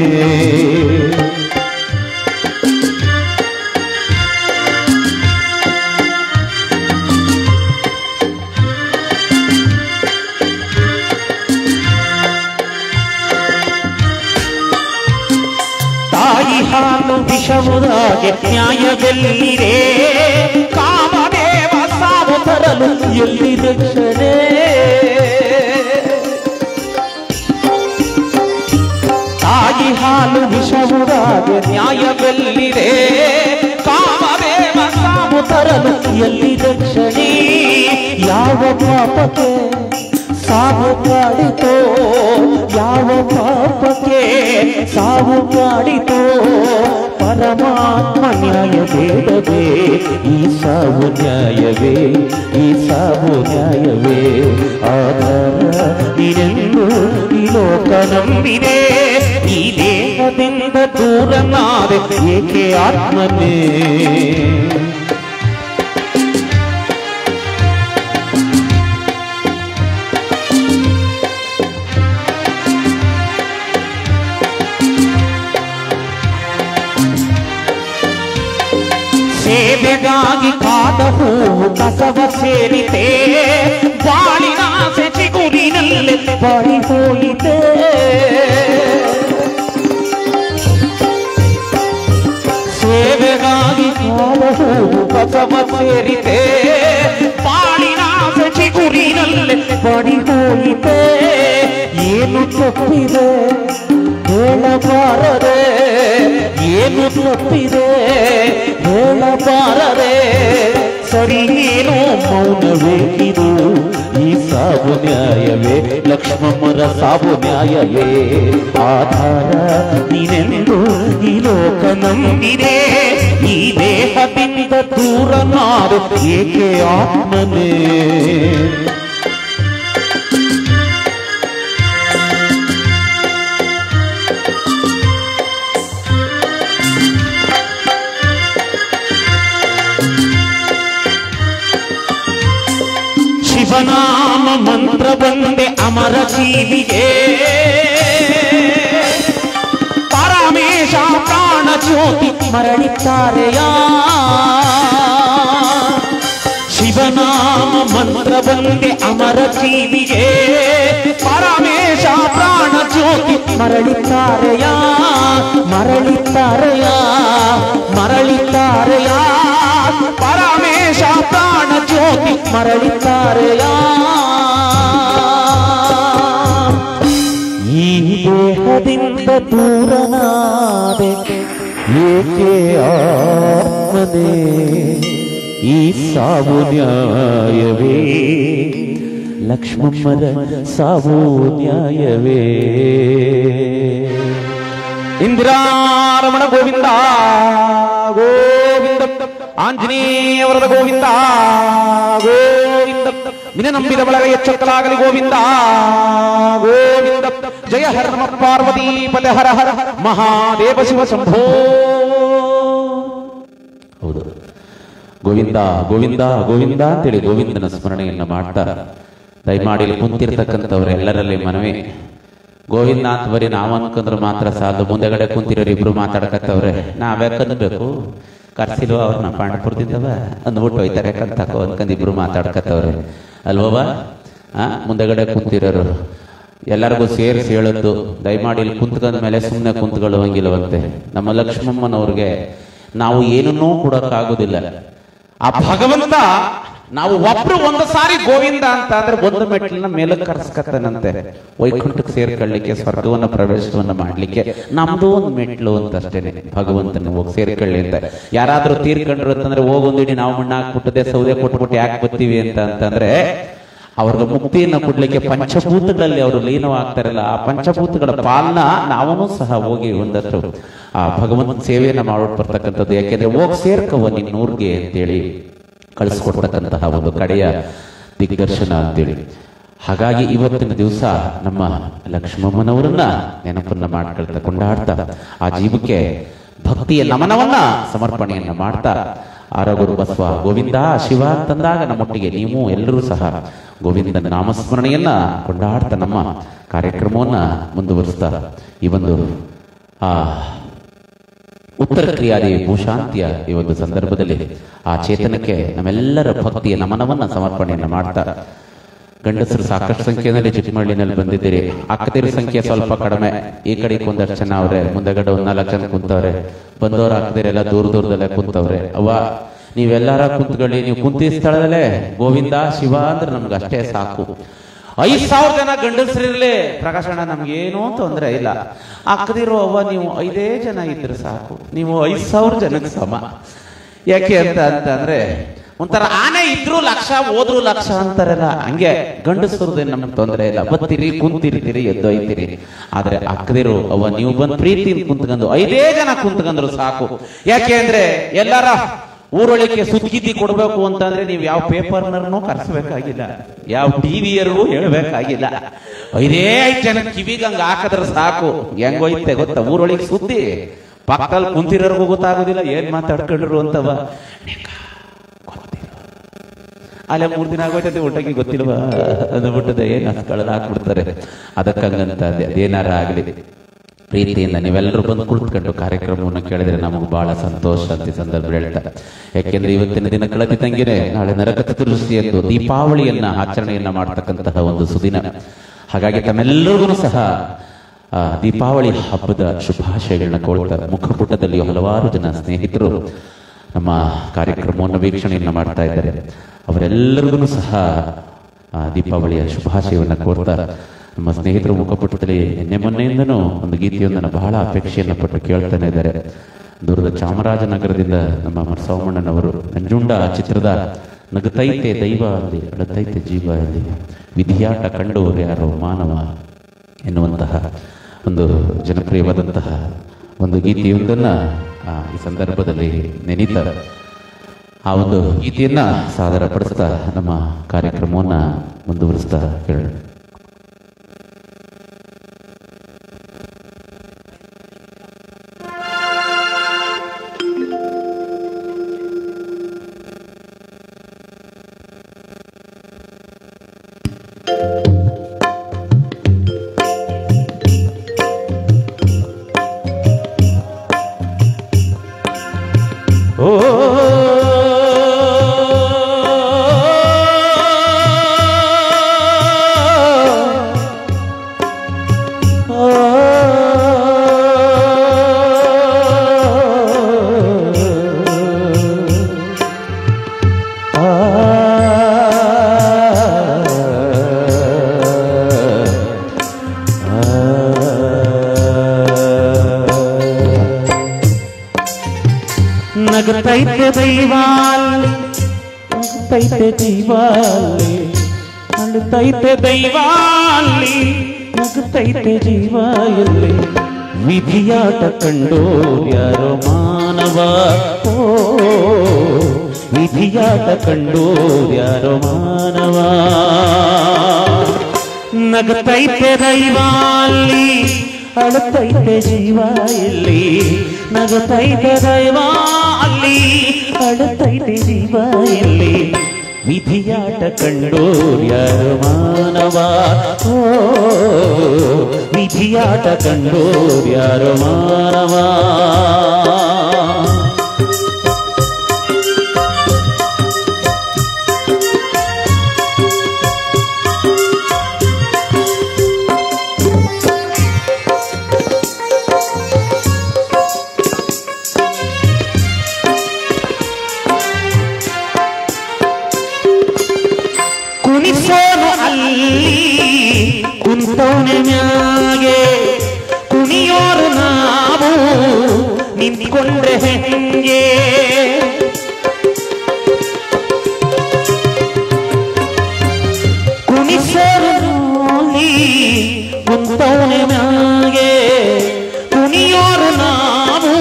A: ತಾಯಿ ಹಾಲು ವಿಷವುದಾಗೆ ನ್ಯಾಯವೆಲ್ಲಿದೆ, ಕಾಮದೇವ ಸಾವು ತರಲು ಎಲ್ಲಿ ರಕ್ಷಣೆ. ತಾಯಿ ಹಾಲು ವಿಷವುದಾಗೆ ನ್ಯಾಯವೆಲ್ಲಿದೆ, ಕಾಮದೇವ ಸಾವು ತರಲು ಎಲ್ಲಿ ರಕ್ಷಣೆ. ಯಾವ ಪಾಪಕ್ಕೆ ಸಾವು ಕಾಡಿತೋ, ಯಾವ ಪಾಪಕ್ಕೆ ಸಾವು ಕಾಡಿತೋ, ಪರಮಾತ್ಮ ನ್ಯಾಯ ಬೇಡವೇ, ಈ ಸಾವು ನ್ಯಾಯವೇ, ಈ ಸಾವು ನ್ಯಾಯವೇ. ಆಧಾರ ನೀನೆಂದು ಈ ಲೋಕ ನಂಬಿದೆ, ಈ ದೇಹ ದೇಹದಿಂದ ದೂರನಾದೆ ಏಕೆ ಆತ್ಮನೇ. ಸೇವೆಗಾಗಿ ಕಾದ ಹೂವು ಕಸವ ಸೇರಿತೆ, ಬಾಳಿನ ಚಿಗುರಿನಲ್ಲಿ ಬಾಳಿ ಹೋಯಿತೆ. ಸೇವೆಗಾಗಿ ಕಾದ ಹೂವು ಕಸವ ಸೇರಿತೆ, ಬಾಳಿನ ಚಿಗುರಿನಲ್ಲಿ ಬಾಳಿ ಹೋಯಿತೆ. ಏನು ತಪ್ಪಿದೆ ಹೇಳಬಾರದೆ, ಏನು ತಪ್ಪಿದೆ ಹೇಳಬಾರದೆ. ಸರಿ ಏನು ಮೌನವೇ ಇದು, ಈ ಸಾವು ನ್ಯಾಯವೇ ಲಕ್ಷ್ಮಮ್ಮರ ಸಾವು ನ್ಯಾಯವೇ. ಆಧಾರ ನೀನೆಂದು ಈ ಲೋಕ ನಂಬಿದೆ, ಈ ದೇಹದಿಂದ ದೂರನಾದೆ ಏಕೆ ಆತ್ಮನೇ. ಶಿವನಾಮ ಮಂತ್ರ ಬಂದೆ ಅಮರ ಜೀವಿಗೆ, ಪರಮೇಶ ಪ್ರಾಣ ಜ್ಯೋತಿ ಮರಳಿದ್ದಾರೆಯ. ಶಿವನಾಮ ಮಂತ್ರ ಬಂದೆ ಅಮರ ಜೀವಿಗೆ, ಪರಮೇಶ ಪ್ರಾಣ ಜ್ಯೋತಿ ಮರಳಿದ್ದಾರೆಯ. ಮರಳಿದ್ದಾರೆಯ ಮರಳಿದ್ದಾರೆಯ, ಪರಮೇಶ ಪ್ರಾಣ ಜ್ಯೋತಿ ಮರಳಿದ್ದಾರೆಯ. ಈ ದೇಹದಿಂದ ದೂರನಾದೆ ಏಕೆ ಆತ್ಮನೇ, ಈ ಸಾವು ನ್ಯಾಯವೇ ಲಕ್ಷ್ಮಮ್ಮರ ಸಾವು ನ್ಯಾಯವೇ. ಇಂದಿರಾರಮಣ ಗೋವಿಂದ ಗೋವಿಂದ, ಆಂಜನೇಯವರದ ಗೋವಿಂದ ಗೋವಿಂದ, ನಿನ್ನ ನಂಬಿದ ಬಳಗ ಎಚ್ಚಕ್ಕಲಾಗಲಿ ಗೋವಿಂದ ಗೋವಿಂದ. ಜಯ ಹರ ನಮ ಪಾರ್ವತಿ ಪದ ಹರ ಹರ ಮಹಾದೇವ ಶಿವ ಶಂಭೋ. ಹೌದು, ಗೋವಿಂದ ಗೋವಿಂದ ಗೋವಿಂದ ಅಂತೇಳಿ ಗೋವಿಂದನ ಸ್ಮರಣೆಯನ್ನ ಮಾಡ್ತಾ ದಯಮಾಡಿ ಕುಂತಿರ್ತಕ್ಕಂಥವ್ರೆಲ್ಲರಲ್ಲಿ ಮನವಿ, ಗೋವಿಂದ ಅಂತ ಬರೀ ನಾವು ಅನ್ಕೊಂಡ್ರೆ ಮಾತ್ರ ಸಾಲು. ಮುಂದೆಗಡೆ ಕುಂತಿರೋರು ಇಬ್ರು ಮಾತಾಡಕತ್ತವ್ರೆ, ನಾವ್ಯಾಕನ್ಬೇಕು ಕರ್ಸಿಲ್ವ ಅವ್ರನ್ನ ಪಾಂಡಪುರದಿಂದವ ಅಂದ್ಬಿಟ್ಟು ಹೋಯ್ತಾರೆ ಕಂತಕೋ ಅನ್ಕಂದ್ ಇಬ್ರು ಮಾತಾಡ್ಕತ್ತವ್ರೆ ಅಲ್ವವ. ಮುಂದೆಗಡೆ ಕುಂತಿರೋರು ಎಲ್ಲರಿಗೂ ಸೇರಿಸಿ ಹೇಳದ್ದು, ದಯಮಾಡಿ ಇಲ್ಲಿ ಕುಂತ್ಕೊಂಡ ಮೇಲೆ ಸುಮ್ಮನೆ ಕುಂತ್ಕೊಳ್ಳುವಂಗಿಲ್ಲವಂತೆ. ನಮ್ಮ ಲಕ್ಷ್ಮಮ್ಮನವ್ರಿಗೆ ನಾವು ಏನನ್ನೂ ಕೊಡಕ್ಕಾಗೋದಿಲ್ಲ. ಆ ಭಗವಂತ ನಾವು ಒಬ್ರು ಒಂದು ಸಾರಿ ಗೋವಿಂದ ಅಂತ ಅಂದ್ರೆ ಒಂದು ಮೆಟ್ಲನ್ನ ಮೇಲಕ್ಕೆ ಕರ್ಸ್ಕತ್ತಾನಂತೆ, ವೈಕುಂಠಕ್ಕೆ ಸೇರ್ಕೊಳ್ಳಿಕ್ಕೆ, ಸ್ವರ್ಗವನ್ನ ಪ್ರವೇಶವನ್ನ ಮಾಡ್ಲಿಕ್ಕೆ ನಮ್ದು ಒಂದು ಮೆಟ್ಲು ಅಂತ ಅಷ್ಟೇನೆ. ಭಗವಂತನ ಹೋಗಿ ಸೇರ್ಕೊಳ್ಳಿ ಅಂತ. ಯಾರಾದ್ರೂ ತೀರ್ಕೊಂಡ್ರು ಅಂತಂದ್ರೆ ಹೋಗೊಂದಿಡಿ ನಾವು ಮಣ್ಣ ಹಾಕ್ಬಿಟ್ಟದೆ ಸೌದೆ ಕೊಟ್ಬಿಟ್ಟು ಯಾಕೆ ಬರ್ತೀವಿ ಅಂತಂದ್ರೆ, ಅವ್ರಿಗೆ ಮುಕ್ತಿಯನ್ನ ಕೊಡ್ಲಿಕ್ಕೆ ಪಂಚಭೂತಗಳಲ್ಲಿ ಅವರು ಲೀನವಾಗ್ತಾರಲ್ಲ, ಆ ಪಂಚಭೂತಗಳ ಪಾಲನ ನಾವೂ ಸಹ ಹೋಗಿ ಒಂದಷ್ಟು ಆ ಭಗವಂತನ ಸೇವೆಯನ್ನ ಮಾಡೋದು ಬರ್ತಕ್ಕಂಥದ್ದು. ಯಾಕೆಂದ್ರೆ ಹೋಗಿ ಸೇರ್ಕವ ನಿನ್ನೂರ್ಗೆ ಅಂತೇಳಿ ಕಳಿಸ್ಕೊಡ್ತಕ್ಕಂತಹ ಒಂದು ಕಡೆಯ ದಿಗ್ದರ್ಶನ ಅಂತೇಳಿ. ಹಾಗಾಗಿ ಇವತ್ತಿನ ದಿವಸ ನಮ್ಮ ಲಕ್ಷ್ಮಮ್ಮನವರನ್ನ ನೆನಪನ್ನ ಮಾಡ್ಕೊಳ್ತಾ ಕೊಂಡಾಡ್ತಾ ಆ ಜೀವಕ್ಕೆ ಭಕ್ತಿಯ ನಮನವನ್ನ ಸಮರ್ಪಣೆಯನ್ನ ಮಾಡ್ತಾ, ಆರೋಗ್ಯ ಬಸವ ಗೋವಿಂದ ಶಿವ ಅಂತಂದಾಗ ನಮ್ಮೊಟ್ಟಿಗೆ ನೀವು ಎಲ್ಲರೂ ಸಹ ಗೋವಿಂದನ ನಾಮಸ್ಮರಣೆಯನ್ನ ಕೊಂಡಾಡ್ತಾ ನಮ್ಮ ಕಾರ್ಯಕ್ರಮವನ್ನ ಮುಂದುವರಿಸ್ತಾ ಈ ಒಂದು ಉತ್ತರ ಕ್ರಿಯಾದಿ ಭೂಶಾಂತಿಯ ಈ ಒಂದು ಸಂದರ್ಭದಲ್ಲಿ ಆ ಚೇತನಕ್ಕೆ ನಮ್ಮೆಲ್ಲರ ಭಕ್ತಿಯ ನಮನವನ್ನ ಸಮರ್ಪಣೆಯನ್ನ ಮಾಡ್ತಾ, ಗಂಡಸರು ಸಾಕಷ್ಟು ಸಂಖ್ಯೆಯಲ್ಲಿ ಚಿಕ್ಕಮಳ್ಳಿನಲ್ಲಿ ಬಂದಿದ್ದೀರಿ, ಅಕ್ಕದಿರ ಸಂಖ್ಯೆ ಸ್ವಲ್ಪ ಕಡಿಮೆ. ಈ ಕಡೆಗೆ ಒಂದಷ್ಟು ಜನ ಅವ್ರೆ, ಮುಂದಗಡೆ 4 ಜನ ಕುಂತವ್ರೆ, ಬಂದವರು ಅಕ್ಕದಿರೆಲ್ಲ ದೂರದಲ್ಲೇ ಕುಂತವ್ರೆ. ಅವ್ವ ನೀವೆಲ್ಲಾರ ಕುಂತ್ಕೊಳ್ಳಿ, ನೀವು ಕುಂತಿ ಸ್ಥಳದಲ್ಲೇ ಗೋವಿಂದ ಶಿವ ಅಂದ್ರೆ ನಮ್ಗೆ ಅಷ್ಟೇ ಸಾಕು. 5,000 ಜನ ಗಂಡಸರಿರ್ಲಿ ಪ್ರಕಾಶಣ್ಣ ನಮ್ಗೇನೂ ತೊಂದರೆ ಇಲ್ಲ. ಅಕ್ಕದಿರೋ ಅವ್ವ ನೀವು 5 ಜನ ಇದ್ರೆ ಸಾಕು, ನೀವು 5,000 ಜನಕ್ಕೆ ಸಮ. ಯಾಕೆ ಅಂತಂದ್ರೆ ಒಂಥರ ಆನೆ ಇದ್ರು ಲಕ್ಷ ಹೋದ್ರು ಲಕ್ಷ ಅಂತಾರಲ್ಲ, ಹಂಗೆ ಗಂಡಸರದೇ ನಮ್ಗೆ ತೊಂದರೆ ಇಲ್ಲ. ಬತ್ತೀರಿ ಕುಂತಿರ್ತೀರಿ ಎದ್ದೊಯ್ತೀರಿ. ಆದ್ರೆ ಅಕ್ಕದಿರು ಅವ್ವ ನೀವು ಬಂದ್ ಪ್ರೀತಿ ಕುಂತ್ಕೊಂಡು 5 ಜನ ಕುಂತ್ಕೊಂಡ್ರು ಸಾಕು. ಯಾಕೆ ಅಂದ್ರೆ ಎಲ್ಲಾರ ಊರೊಳಕ್ಕೆ ಸುದ್ದಿಗಿದ್ದಿ ಕೊಡ್ಬೇಕು ಅಂತಂದ್ರೆ ನೀವು ಯಾವ ಪೇಪರ್ನೂ ಕರೆಸಬೇಕಾಗಿಲ್ಲ, ಯಾವ ಟಿವಿಯರ್ಗೂ ಹೇಳ್ಬೇಕಾಗಿಲ್ಲ. 5 ಜನ ಕಿವಿಗಂಗ ಹಾಕಿದ್ರೆ ಸಾಕು, ಹೆಂಗೋಯ್ತೆ ಗೊತ್ತಾ ಊರೊಳಗೆ ಸುದ್ದಿ. ಪಕ್ಕದಲ್ಲಿ ಕುಂತಿರೋರ್ಗೂ ಗೊತ್ತಾಗೋದಿಲ್ಲ ಏನ್ ಮಾತಾಡ್ಕೊಂಡ್ರು ಅಂತವ. ಅಲ್ಲೇ 3 ದಿನ ಆಗೋಯ್ತದೆ, ಒಟ್ಟಾಗಿ ಗೊತ್ತಿಲ್ವಾ ಅಂದ್ಬಿಟ್ಟದೆ ಏನು ಕಳೆದ ಹಾಕ್ಬಿಡ್ತಾರೆ. ಅದಕ್ಕಂಗಂತ ಅದೇನಾರ ಆಗಲಿ ಪ್ರೀತಿಯಿಂದ ನೀವೆಲ್ಲರೂ ಬಂದು ಕುಳಿತುಕೊಂಡು ಕಾರ್ಯಕ್ರಮವನ್ನು ಕೇಳಿದ್ರೆ ನಮಗೆ ಬಹಳ ಸಂತೋಷ ಅಂತ ಸಂದರ್ಭ ಹೇಳ್ತಾರೆ. ಯಾಕೆಂದ್ರೆ ಇವತ್ತಿನ ದಿನ ಕಳೆದಿದ್ದಂಗೆನೆ ನಾಳೆ ನರಕ ಚತುರ್ದಶಿ ಎಂದು ದೀಪಾವಳಿಯನ್ನ ಆಚರಣೆಯನ್ನ ಮಾಡತಕ್ಕಂತಹ ಒಂದು ಸುದಿನ. ಹಾಗಾಗಿ ತಮ್ಮೆಲ್ಲರಿಗೂ ಸಹ ದೀಪಾವಳಿ ಹಬ್ಬದ ಶುಭಾಶಯಗಳನ್ನ ಕೋಳ್ತಾರೆ. ಮುಖಪುಟದಲ್ಲಿ ಹಲವಾರು ಜನ ಸ್ನೇಹಿತರು ನಮ್ಮ ಕಾರ್ಯಕ್ರಮವನ್ನು ವೀಕ್ಷಣೆಯನ್ನ ಮಾಡ್ತಾ ಇದ್ದಾರೆ. ಅವರೆಲ್ಲರಿಗೂ ಸಹ ದೀಪಾವಳಿಯ ಶುಭಾಶಯವನ್ನು ಕೋರ್ತಾರೆ. ನಮ್ಮ ಸ್ನೇಹಿತರು ಮುಖಪುಟದಲ್ಲಿ ಮೊನ್ನೆಯಿಂದನೂ ಒಂದು ಗೀತೆಯೊಂದನ್ನು ಬಹಳ ಅಪೇಕ್ಷೆಯನ್ನು ಪಟ್ಟು ಕೇಳ್ತಾನೆ ಇದ್ದಾರೆ. ದೂರದ ಚಾಮರಾಜನಗರದಿಂದ ನಮ್ಮ ಸೋಮಣ್ಣನವರು ನಂಜುಂಡ ಚಿತ್ರದ ನಗತೈತೆ ದೈವ ಅಲ್ಲಿ ಅಳತೈತೆ ಜೀವ ಅಲ್ಲಿ ವಿಧಿಯಾಟ ಕಂಡವರು ಯಾರೋ ಮಾನವ ಎನ್ನುವಂತಹ ಒಂದು ಜನಪ್ರಿಯವಾದಂತಹ ಒಂದು ಗೀತೆಯೊಂದನ್ನು ಈ ಸಂದರ್ಭದಲ್ಲಿ ನೆನೀತಾರೆ. ಆ ಒಂದು ಗೀತೆಯನ್ನ ಸಾದರ ಪಡಿಸ್ತಾ ನಮ್ಮ ಕಾರ್ಯಕ್ರಮವನ್ನ ಮುಂದುವರಿಸ್ತಾ ಹೇಳೋಣ. ನಗತೈತೆ ದೈವಾಲಿ ನಗತೈತೆ ಜೀವಾಲಿ ನಗತೈತೆ ದೈವಾಲಿ ನಗತೈತೆ ಜೀವಾಯಲ್ಲಿ ವಿಧಿಯಾಟ ಕಂಡು ಯಾರೋ ಮಾನವ. ಓ ವಿಧಿಯಾಟ ಕಂಡು ಯಾರೋ ಮಾನವ. ನಗತೈತೆ ದೈವಾಲಿ ಅಳತೈತೆ ಜೀವ ಇಲ್ಲಿ ನಗತೈತೆ ದೈವ ಅಲ್ಲಿ ಅಳತೈತೆ ಜೀವ ಇಲ್ಲಿ ವಿಧಿಯಾಟ ಕಂಡೋರ್ ಯಾರು ಮಾನವ. ಓ ವಿಧಿಯಾಟ ಕಂಡೋರ್ ಯಾರು ಮಾನವ. ಕುಣಿಸೋನು ಅಲ್ಲಿ ಕುಂತೋನೆ ಮ್ಯಾಗೆ ಕುಣಿಯೋರು ನಾವು ನಿಂತ್ಕೊಂಡ್ರೆ ಹೆಂಗೆ. ಕುಣಿಸೋರು ಅಲ್ಲಿ ಕುಂತೋನೆ ಮ್ಯಾಗೆ ಕುಣಿಯೋರು ನಾವು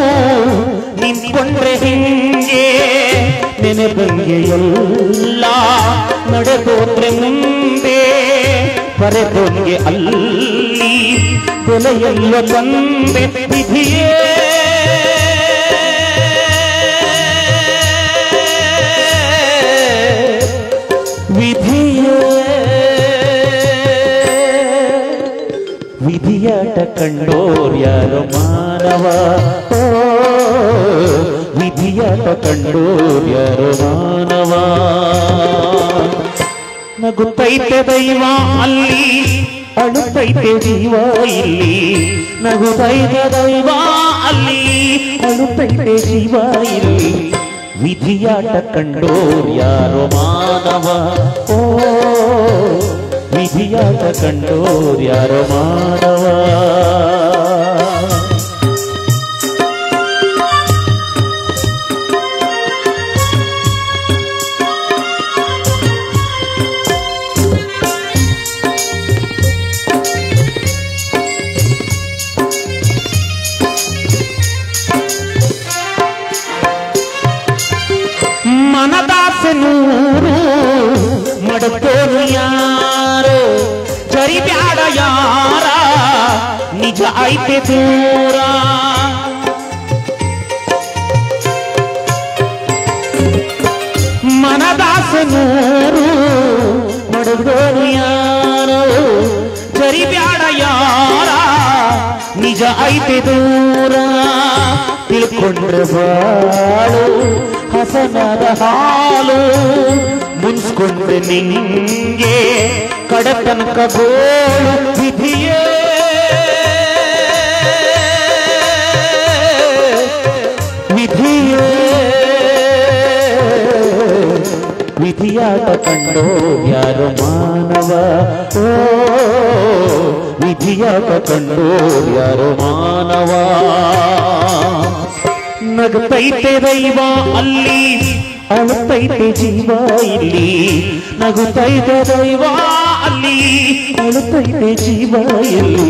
A: ನಿಂತ್ಕೊಂಡ್ರೆ ಹೆಂಗೆ. ನೆನೆಬಂಗೆ ಎಲ್ಲ ನಡೆದೋದ್ರೆ ಮುಂದೆ ಬರೆದೋನ್ಗೆ ಅಲ್ಲಿ ಬೆಲೆಯಲ್ಲ ತಂದೆ ವಿಧಿಯೇ. ವಿಧಿಯೇ ವಿಧಿಯಾಟ ಕಂಡೋರ್ ಯಾರೋ ಮಾನವ. ಓ ವಿಧಿಯಾಟ ಕಂಡೋರ್ ಯಾರೋ ಮಾನವ. ನಗುತ್ತೈತೆ ದೈವ ಅಲ್ಲಿ ಅಳುತ್ತೈತೆ ಜೀವ ಇಲ್ಲಿ ನಗುತ್ತೈತೆ ದೈವ ಅಲ್ಲಿ ಅಳುತ್ತೈತೆ ಜೀವ ಇಲ್ಲಿ ವಿಧಿಯಾಟ ಕಂಡೋರ್ ಯಾರೋ ಮಾನವ. ಓ ವಿಧಿಯಾಟ ಕಂಡೋರ್ ಯಾರೋ ಮಾನವ. ದೂರ ಮನದಾಸನೂರು ಮಡಗೋರು ಯಾರೋ ಜರಿಬ್ಯಾಡ ಯಾರ ನಿಜ ಐತೆ ದೂರ ತಿಳ್ಕೊಂಡ್ರೆ ಬಾಳು ಹಸನದ ಹಾಲು ಮುನ್ಸ್ಕೊಂಡ್ರೆ ನಿಂಗೆ ಕಡತನಕ ಗೋಳು ವಿಧಿಯೇ ವಿಧಿಯೇ ವಿಧಿಯಾಟ ಕಂಡೋ ಯಾರು ಮಾನವ ಓ ವಿಧಿಯಾಟ ಕಂಡೋ ಯಾರು ಮಾನವ ನಗುತ್ತೈತೆ ದೈವ ಅಲ್ಲಿ ಅಳುತ್ತೈತೆ ಜೀವ ಇಲ್ಲಿ ನಗುತ್ತೈತೆ ದೈವ ಅಲ್ಲಿ ಅಳುತ್ತೈತೆ ಜೀವ ಇಲ್ಲಿ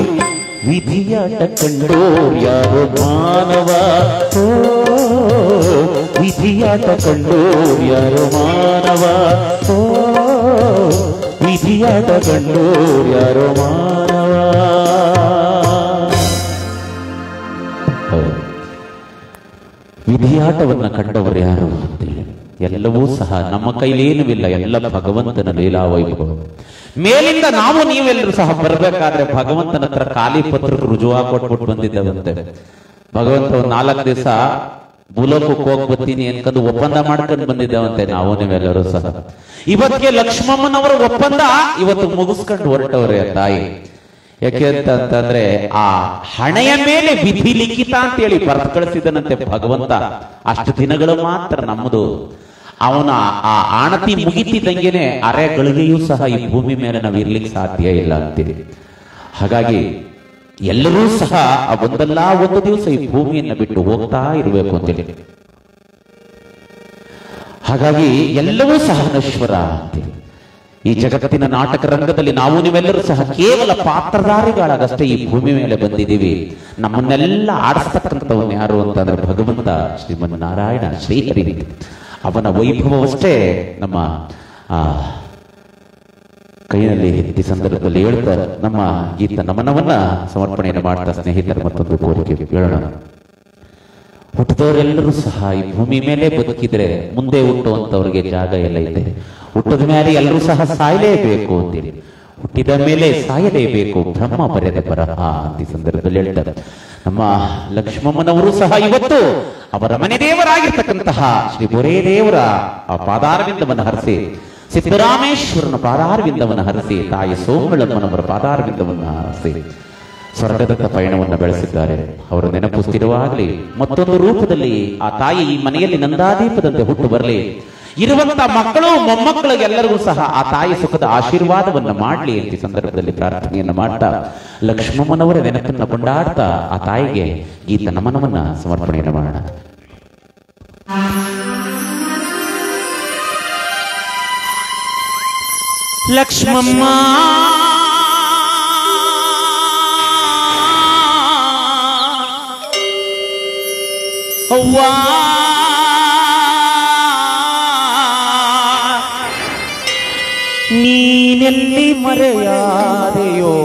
A: ವಿಧಿಯಾಟ ಕಂಡೋ ಯಾರು ಮಾನವ ಓ ವಿಧಿಯಾಟ ಕಂಡೋ ಯಾರು ಮಾನವ ಓ ವಿಧಿಯಾಟ ಕಂಡೋ ಯಾರು ಮಾನವ. ವಿಧಿಯಾಟವನ್ನ ಕಂಡವರು ಯಾರು ಅಂತೇಳಿ ಎಲ್ಲವೂ ಸಹ ನಮ್ಮ ಕೈಲೇನುವಿಲ್ಲ, ಎಲ್ಲ ಭಗವಂತನ ಲೀಲಾವೈಭವ. ಮೇಲಿಂದ ನಾವು ನೀವೆಲ್ಲರೂ ಸಹ ಬರಬೇಕಾದ್ರೆ ಭಗವಂತನ ಹತ್ರ ಖಾಲಿ ಪತ್ರಕ್ಕೆ ರುಜುವಾಗಿ ಕೊಟ್ಬಿಟ್ಟು ಬಂದಿದ್ದೇವಂತೆ. ಭಗವಂತ 4 ದಿವಸ ಭೂಲೋಕಕ್ಕೆ ಹೋಗಿ ಬರ್ತೀನಿ ಅನ್ಕೊಂಡು ಒಪ್ಪಂದ ಮಾಡ್ಕೊಂಡು ಬಂದಿದ್ದೇವಂತೆ ನಾವು ನೀವೆಲ್ಲರೂ ಸಹ. ಇವತ್ತಿಗೆ ಲಕ್ಷ್ಮಮ್ಮನವರ ಒಪ್ಪಂದ ಇವತ್ತು ಮುಗಿಸ್ಕೊಂಡು ಹೊರಟವ್ರೆ ತಾಯಿ. ಯಾಕೆ ಅಂತಂದ್ರೆ ಆ ಹಣೆಯ ಮೇಲೆ ವಿಧಿ ಲಿಖಿತ ಅಂತೇಳಿ ಬರೆದು ಕಳಿಸಿದನಂತೆ ಭಗವಂತ. ಅಷ್ಟು ದಿನಗಳು ಮಾತ್ರ ನಮ್ಮದು. ಅವನ ಆ ಆಣತಿ ಮುಗಿತಿದ್ದಂಗೆನೆ ಅರೆಗಳಿಗೆಯೂ ಸಹ ಈ ಭೂಮಿ ಮೇಲೆ ನಾವು ಇರ್ಲಿಕ್ಕೆ ಸಾಧ್ಯ ಇಲ್ಲ ಅಂತೀವಿ. ಹಾಗಾಗಿ ಎಲ್ಲರೂ ಸಹ ಒಂದಲ್ಲ ಒಂದು ದಿವಸ ಈ ಭೂಮಿಯನ್ನು ಬಿಟ್ಟು ಹೋಗ್ತಾ ಇರಬೇಕು ಅಂತೇಳಿ. ಹಾಗಾಗಿ ಎಲ್ಲವೂ ಸಹ ನಶ್ವರ ಅಂತೇಳಿ ಈ ಜಗತ್ತಿನ ನಾಟಕ ರಂಗದಲ್ಲಿ ನಾವು ನೀವೆಲ್ಲರೂ ಸಹ ಕೇವಲ ಪಾತ್ರಧಾರಿಗಳಾಗಷ್ಟೇ ಈ ಭೂಮಿ ಮೇಲೆ ಬಂದಿದ್ದೀವಿ. ನಮ್ಮನ್ನೆಲ್ಲ ಆಡಿಸ್ತಕ್ಕಂಥವನು ಯಾರು ಅಂತಂದ್ರೆ ಭಗವಂತ ಶ್ರೀಮನ್ನಾರಾಯಣ ಶ್ರೀಹರಿ. ಅವನ ವೈಭವವಷ್ಟೇ ನಮ್ಮ ಕೈಯಲ್ಲಿ ಈ ಸಂದರ್ಭದಲ್ಲಿ ಹೇಳ್ತಾರೆ. ನಮ್ಮ ಗೀತ ನಮನವನ್ನ ಸಮರ್ಪಣೆಯನ್ನು ಮಾಡ್ತಾ ಸ್ನೇಹಿತರ ಮತ್ತೊಂದು ಕೋರಿಕೆ ಹೇಳೋಣ. ಹುಟ್ಟಿದವರೆಲ್ಲರೂ ಸಹ ಈ ಭೂಮಿ ಮೇಲೆ ಬದುಕಿದ್ರೆ ಮುಂದೆ ಹುಟ್ಟುವಂತವ್ರಿಗೆ ಜಾಗ ಎಲ್ಲ ಇದೆ. ಹುಟ್ಟದ ಮೇಲೆ ಎಲ್ಲರೂ ಸಹ ಸಾಯಲೇಬೇಕು ಅಂತೇಳಿ, ಹುಟ್ಟಿದ ಮೇಲೆ ಸಾಯಲೇಬೇಕು, ಬ್ರಹ್ಮ ಬರೆದ ಬರಹ ಅಂತ ಈ ಸಂದರ್ಭದಲ್ಲಿ ಹೇಳ್ತಾರೆ. ನಮ್ಮ ಲಕ್ಷ್ಮಮ್ಮನವರು ಸಹ ಇವತ್ತು ಅವರ ಮನೆ ದೇವರಾಗಿರ್ತಕ್ಕಂತಹ ಶ್ರೀ ಬೊರೇ ದೇವರ ಆ ಪಾದಾರವಿಂದವನ್ನು ಹರಿಸಿ, ಸಿದ್ದರಾಮೇಶ್ವರನ ಪಾದಾರವಿಂದವನ್ನು ಹರಿಸಿ, ತಾಯಿ ಸೋಮಳಮ್ಮನವರ ಪಾದಾರವಿಂದವನ್ನು ಹರಿಸಿ ಸ್ವರ್ಗದತ್ತ ಪಯಣವನ್ನು ಬೆಳೆಸಿದ್ದಾರೆ. ಅವರ ನೆನಪು ಸ್ಥಿರವಾಗಲಿ, ಮತ್ತೊಂದು ರೂಪದಲ್ಲಿ ಆ ತಾಯಿ ಈ ಮನೆಯಲ್ಲಿ ನಂದಾದೀಪದಂತೆ ಹುಟ್ಟು ಬರಲಿ. ಇರುವಂತಹ ಮಕ್ಕಳು ಮೊಮ್ಮಕ್ಕಳಿಗೆಲ್ಲರಿಗೂ ಸಹ ಆ ತಾಯಿ ಸುಖದ ಆಶೀರ್ವಾದವನ್ನು ಮಾಡಲಿ ಅಂತ ಸಂದರ್ಭದಲ್ಲಿ ಪ್ರಾರ್ಥನೆಯನ್ನು ಮಾಡ್ತಾ ಲಕ್ಷ್ಮಮ್ಮನವರ ನೆನಪನ್ನು ಕೊಂಡಾಡ್ತಾ ಆ ತಾಯಿಗೆ ಗೀತ ನಮನವನ್ನ ಸಮರ್ಪಣೆಯನ್ನು ಮಾಡೋಣ. ಲಕ್ಷ್ಮಮ್ಮ ಅವ್ವ ನೀನೆಲ್ಲಿ ಮರೆಯಾದೆಯೋ,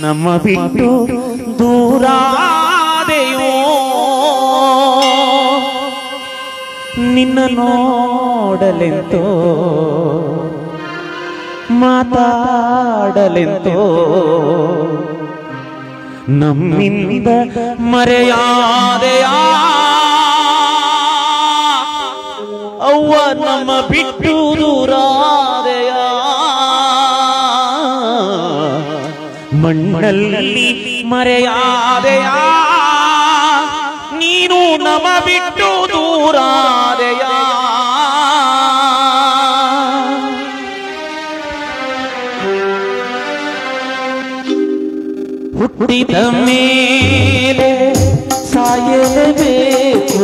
A: ನಮ್ಮ ಬಿಟ್ಟು ದೂರಾದೆಯೋ, ನಿನ್ನ ನೋಡಲೆಂತೋ ಮಾತಾಡಲೆಂತೋ ನಮ್ಮಿಂದ ಮರೆಯಾದೆಯಾ ಅವ್ವ, ನಮ್ಮ ಬಿಟ್ಟು ದೂರಾದೆಯ, ಮಣ್ಣಲ್ಲಿ ಮರೆಯಾದೆಯ, ನೀನು ನಮ್ಮ ಬಿಟ್ಟು ದೂರಾದೆಯ. ಹುಟ್ಟಿದ ಮೇಲೆ ಸಾಯಲೇಬೇಕು,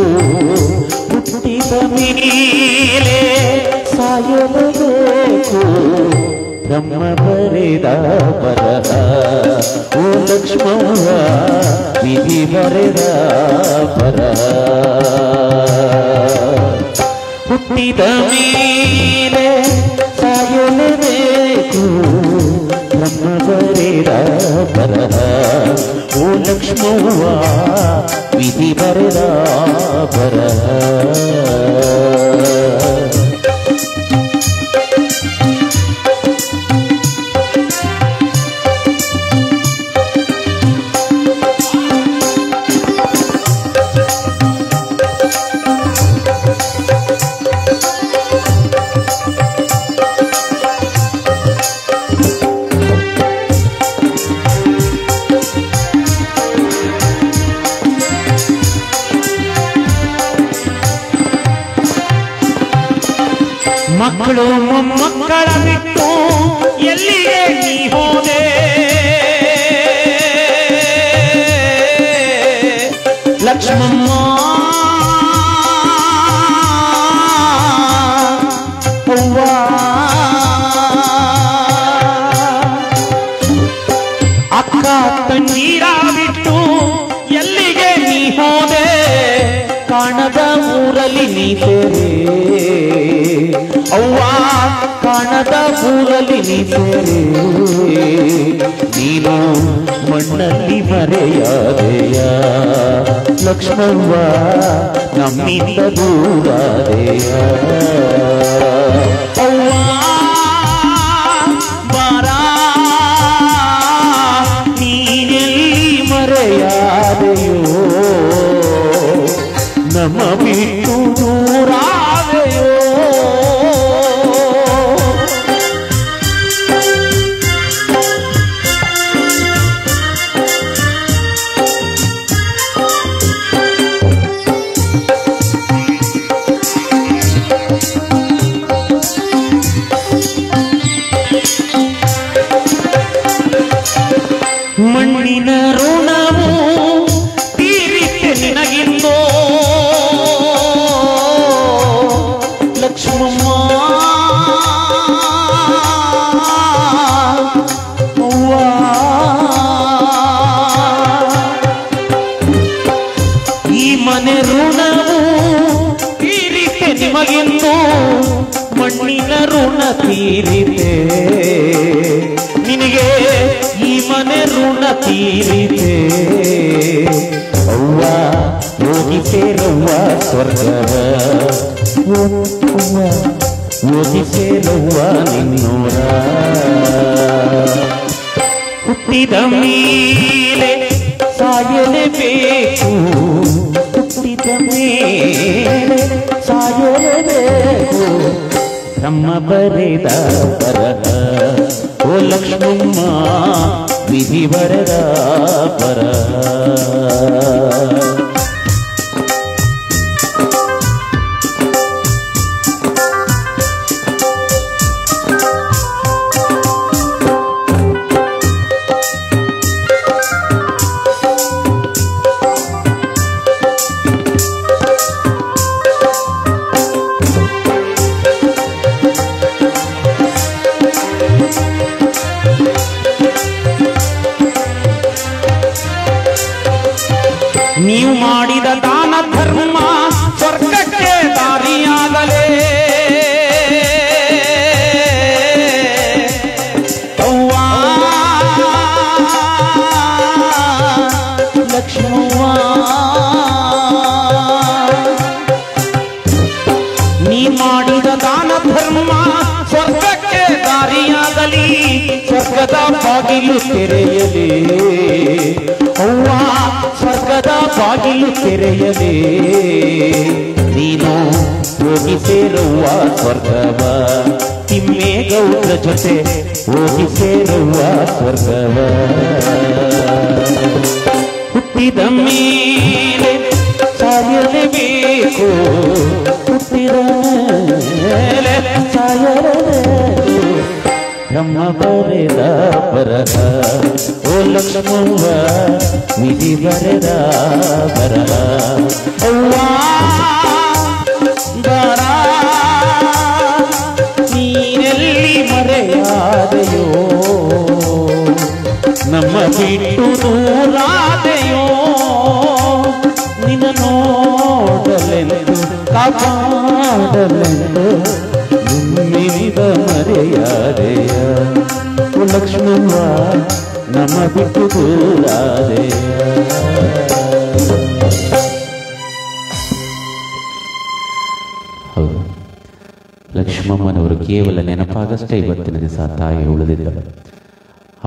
A: ಹುಟ್ಟಿದ ಮೇಲೆ ಸಾಯಲೇಬೇಕು, ಬ್ರಹ್ಮ ಬರೆದ ಬರಹ ಓ ಲಕ್ಷ್ಮವ್ವ, ವಿಧಿ ಬರೆದ ಬರಹ. ಹುಟ್ಟಿದ ಮೇಲೆ ಸಾಯಲೇಬೇಕು, ಬ್ರಹ್ಮ ಬರೆದ ಬರಹ ಓ ಲಕ್ಷ್ಮವ್ವ ವಿಧಿ ಬರೆದ ಬರಹ
B: ಮಕ್ಕಳು ಮೊಮ್ಮಕ್ಕಳ ಬಿಟ್ಟು ಎಲ್ಲಿಗೆ ನೀ ಹೋದೆ ಲಕ್ಷ್ಮಮ್ಮ ಅವ್ವ ಅಕ್ಕ ತಂಗೀರ ಬಿಟ್ಟು ಎಲ್ಲಿಗೆ ನೀ ಹೋದೆ ಕಾಣದ ಊರಲ್ಲಿ ನೀ ಸೇರೆ ಅವ್ವ ಕಾಣದ ಊರಲ್ಲಿ ನೀ ಸೇರೆ ನೀನು ಮಣ್ಣಲ್ಲಿ ಮರೆಯಾದೆಯ ಲಕ್ಷ್ಮವ್ವ ನಮ್ಮಿಂದ ದೂರಾದೆಯ ಅವ್ವ ಬಾರ ನೀನೆಲ್ಲಿ ಮರೆಯಾದೆಯೋ ನಮ್ಮ ಬಿಟ್ಟು ದೂರಾದೆಯೋ ಮಣ್ಣಿನ ಋಣವು ತೀರಿತೆ ನಿನಗಿಂದೋ ಲಕ್ಷ್ಮಮ್ಮ ಅವ್ವ ಈ ಮನೆ ಋಣವು ತೀರಿತೆ ನಿಮಗಿಂದೋ ಮಣ್ಣಿನ ಋಣ ತೀರಿತೆ ನಿನಗೆ ಈ ಮನೆ ಋಣ ತೀರಿತೆ ಅವ್ವ ಹೋಗಿ ಸೇರವ್ವ ಸ್ವರ್ಗವ ಹೋಗಿ ಸೇರವ್ವ ನಿನ್ನೋರ ಹುಟ್ಟಿದ ಮೇಲೆ ಸಾಯಲೇಬೇಕು ಹುಟ್ಟಿದ ಮೇಲೆ ಸಾಯಲೇಬೇಕು ಬ್ರಹ್ಮ ಬರೆದ ಬರಹ ಓ ಲಕ್ಷ್ಮಮ್ಮ ವಿಧಿ ಬರೆದ ಬರಹ ನೀವು ಮಾಡಿದ ದಾನ ಧರ್ಮ ಸ್ವರ್ಗಕ್ಕೆ ದಾರಿಯಾಗಲೇ ಅವ್ವ ಲಕ್ಷ್ಮವ್ವ ನೀ ಮಾಡಿದ ದಾನ ಧರ್ಮ ಸ್ವರ್ಗಕ್ಕೆ ದಾರಿಯಾಗಲಿ ಸ್ವರ್ಗದ ಬಾಗಿಲು ತೆರೆಯಲಿ ಅವ್ವ ಸ್ವರ್ಗದ ಬಾಗಿಲು ತೆರೆಯಲೇ ನೀನು ಹೋಗಿ ಸೇರುವ ಸ್ವರ್ಗವ ತಿಮ್ಮೇಗೌಡ್ರ ಜೊತೆ ಹೋಗಿ ಸೇರುವ ಸ್ವರ್ಗವ ಹುಟ್ಟಿದ ಮೇಲೆ ಸಾಯಲೇಬೇಕು ಹುಟ್ಟಿದ ಮೇಲೆ ಸಾಯಲೇಬೇಕು ಬ್ರಹ್ಮ ಬರೆದ ಬರಹ ಓ ಲಕ್ಷ್ಮವ್ವ ವಿಧಿ ಬರೆದ ಬರಹ ಅವ್ವ ಬಾರ ನೀನೆಲ್ಲಿ ಮರೆಯಾದೆಯೋ ನಮ್ಮ ಬಿಟ್ಟು ದೂರಾದೆಯೋ ನಿನ್ನ ನೋಡಲೆಂದು ಕಾಪಾಡಲೆಂದು ನಿಮ್ಮಿದ ಮರೆಯಾದೆಯ ಲಕ್ಷ್ಮವ್ವ
A: ನಮ್ಮ ಬಿಟ್ಟು ದೂರಾದೆಯ. ಹೌದು, ಲಕ್ಷ್ಮಮ್ಮನವರು ಕೇವಲ ನೆನಪಾಗಷ್ಟೇ ಇವತ್ತಿನ ದಿವಸ ತಾಯಿ ಉಳಿದಿದ್ದಳು.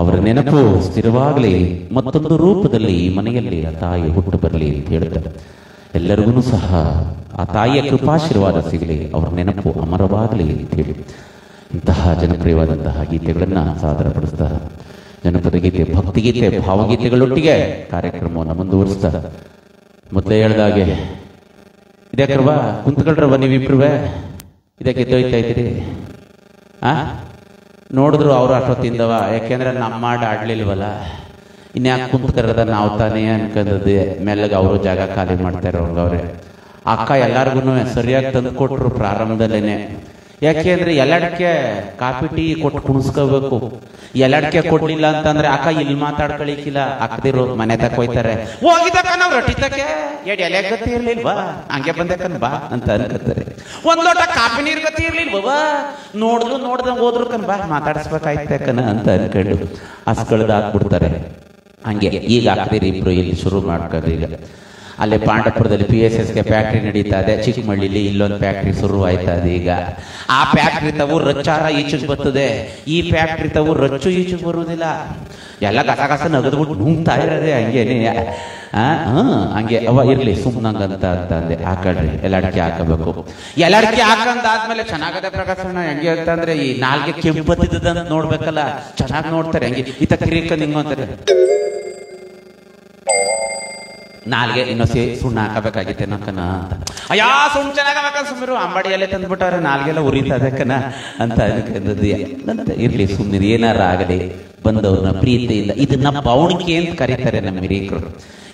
A: ಅವರ ನೆನಪು ಸ್ಥಿರವಾಗಲಿ, ಮತ್ತೊಂದು ರೂಪದಲ್ಲಿ ಈ ಮನೆಯಲ್ಲಿ ಆ ತಾಯಿ ಹುಟ್ಟು ಬರಲಿ ಅಂತ ಹೇಳಿದ್ದಾರೆ. ಎಲ್ಲರಿಗೂ ಸಹ ಆ ತಾಯಿಯ ಕೃಪಾಶೀರ್ವಾದ ಸಿಗಲಿ, ಅವರ ನೆನಪು ಅಮರವಾಗಲಿ ಅಂತ ಹೇಳಿ ಇಂತಹ ಜನಪ್ರಿಯವಾದಂತಹ ಗೀತೆಗಳನ್ನು ಸಾದರಪಡಿಸ್ತಾ, ಜನಪದ ಗೀತೆ, ಭಕ್ತಿಗೀತೆ, ಭಾವಗೀತೆಗಳೊಟ್ಟಿಗೆ ಕಾರ್ಯಕ್ರಮವನ್ನು ಮುಂದುವರಿಸ್ತಾ, ಮೊದಲೇ ಹೇಳ್ದಾಗೆ ಇದ್ಯಾಕ್ರವ ಕುಂತ್ಕೊಳ್ರವ ನೀವಿಬ್ರುವೆ ಇದಕ್ಕೆ ತೊಯ್ತಾ ಇದ್ದೀರಿ ನೋಡಿದ್ರು ಅವರು ಅಷ್ಟೊತ್ತಿಂದವ, ಯಾಕೆಂದ್ರೆ ನಮ್ಮ ಮಾಡಿ ಆಡ್ಲಿಲ್ವಲ್ಲ, ಇನ್ಯಾಕೆ ಕುಂತ್ಕರದ ನಾವು ತಾನೇ ಅನ್ಕೊಂಡದ್ದು. ಮೆಲ್ಲಗೆ ಅವರು ಜಾಗ ಖಾಲಿ ಮಾಡ್ತಾರೆ ಅವ್ರೆ. ಅಕ್ಕ ಎಲ್ಲಾರ್ಗು ಸರಿಯಾಗಿ ತಂದು ಕೊಟ್ರು ಪ್ರಾರಂಭದಲ್ಲೇನೆ. ಯಾಕೆಂದ್ರೆ ಎಲ್ಲಡಕ್ಕೆ ಕಾಫಿ ಟೀ ಕೊಟ್ಟು ಕುಣಿಸ್ಕೋಬೇಕು. ಎಲ್ಲಡಕ್ಕೆ ಕೊಡ್ಲಿಲ್ಲ ಅಂತಂದ್ರೆ ಅಕ್ಕ ಇಲ್ಲಿ ಮಾತಾಡ್ಕೊಳಿಕ್ಕಿಲ್ಲ, ಅಕ್ಕದಿರು ಮನೆ ತಕ ಹೋಯ್ತಾರೆ. ಹೋಗಿದ್ದಕ್ಕ ನಾವು ರೊಟ್ಟಿ ತಕ್ಕೆ ಎಲೆ ಗತಿ ಇರ್ಲಿಲ್ವಾ, ಹಂಗೆ ಬಂದಕ್ಕನ್ ಬಾ ಅಂತ ಅನ್ಕೋತಾರೆ. ಒಂದ್ ಲೋಟ ಕಾಫಿ ನೀರ್ ಗತಿ ಇರ್ಲಿಲ್ವ, ನೋಡ್ದಂಗ್ ಹೋದ್ರು ಕನ್ ಬಾ ಮಾತಾಡಿಸ್ಬೇಕಾಯ್ತಕ್ಕನ ಅಂತ ಅನ್ಕೊಂಡು ಹಸ್ಕಳ್ದ ಹಾಕ್ಬಿಡ್ತಾರೆ. ಹಂಗೆ ಈಗ ಹಾಕ್ದಿರಿ ಇಬ್ರು ಇಲ್ಲಿ ಶುರು ಮಾಡ್ಕೋದು. ಈಗ ಅಲ್ಲೇ ಪಾಂಡಪುರದಲ್ಲಿ PSSಗೆ ಫ್ಯಾಕ್ಟ್ರಿ ನಡೀತಾ ಇದೆ, ಚಿಕ್ಕಮಳ್ಳಿಲಿ ಇಲ್ಲೊಂದು ಫ್ಯಾಕ್ಟ್ರಿ ಶುರು ಆಯ್ತಾ ಇದೆ. ಈಗ ಆ ಫ್ಯಾಕ್ಟ್ರಿ ತವು ರಚ್ಚಾರ ಈಚೆಗೆ ಬರ್ತದೆ, ಈ ಫ್ಯಾಕ್ಟ್ರಿ ತವು ರಚ್ಚು ಈಚೆಗೆ ಬರುವುದಿಲ್ಲ. ಎಲ್ಲ ಗಸ ನಗದ್ಬಿಟ್ಟು ನುಂಗ್ತಾ ಇರೋದೆ ಹಂಗೇನೆ. ಹಂಗೆ ಅವ ಇರ್ಲಿ ಸುಮ್ನಂಗಂತ ಅಂತ ಅಂದೆ. ಹಾಕಳ್ರಿ, ಎಲ್ಲ ಅಡಿಕೆ ಹಾಕಬೇಕು. ಎಲ್ಲ ಅಡಿಕೆ ಹಾಕಂದಾದ್ಮೇಲೆ ಚೆನ್ನಾಗದೆ ಪ್ರಕಾಶನ. ಹೆಂಗೆ ಅಂತಂದ್ರೆ ಈ ನಾಲ್ಗೆ ಕೆಂಪತ್ತಿದ್ದಂತ ನೋಡ್ಬೇಕಲ್ಲ, ಚೆನ್ನಾಗಿ ನೋಡ್ತಾರೆ. ಹೆಂಗೆ ಈತ ಕಿರಿಕ ನಿಂಗು ಅಂತಾರೆ, ನಾಲ್ಗೆ ಇನ್ನೊಸಿ ಸುಣ್ಣ ಹಾಕಬೇಕಾಗಿತ್ತೆ ನಕ್ಕನ ಅಂತ. ಅಯ್ಯಾ ಸುಣ್ಣ ಚೆನ್ನಾಗಬೇಕಂತ ಸುಮ್ಮಿರು, ಅಂಬಡಿಯಲ್ಲೇ ತಂದ್ಬಿಟ್ಟವ್ರೆ, ನಾಲ್ಗೆಲ್ಲ ಉರಿತದಕ್ಕನ ಅಂತ ಅಂತ. ಇರ್ಲಿ ಸುಮ್ಮನೆ, ಏನಾರ ಆಗಲಿ ಬಂದವ್ರನ್ನ ಪ್ರೀತಿಯಿಂದ, ಇದನ್ನ ಬಾವಣಿಕೆ ಅಂತ ಕರೀತಾರೆ ನಮ್ಮ ಹಿರಿಯರು.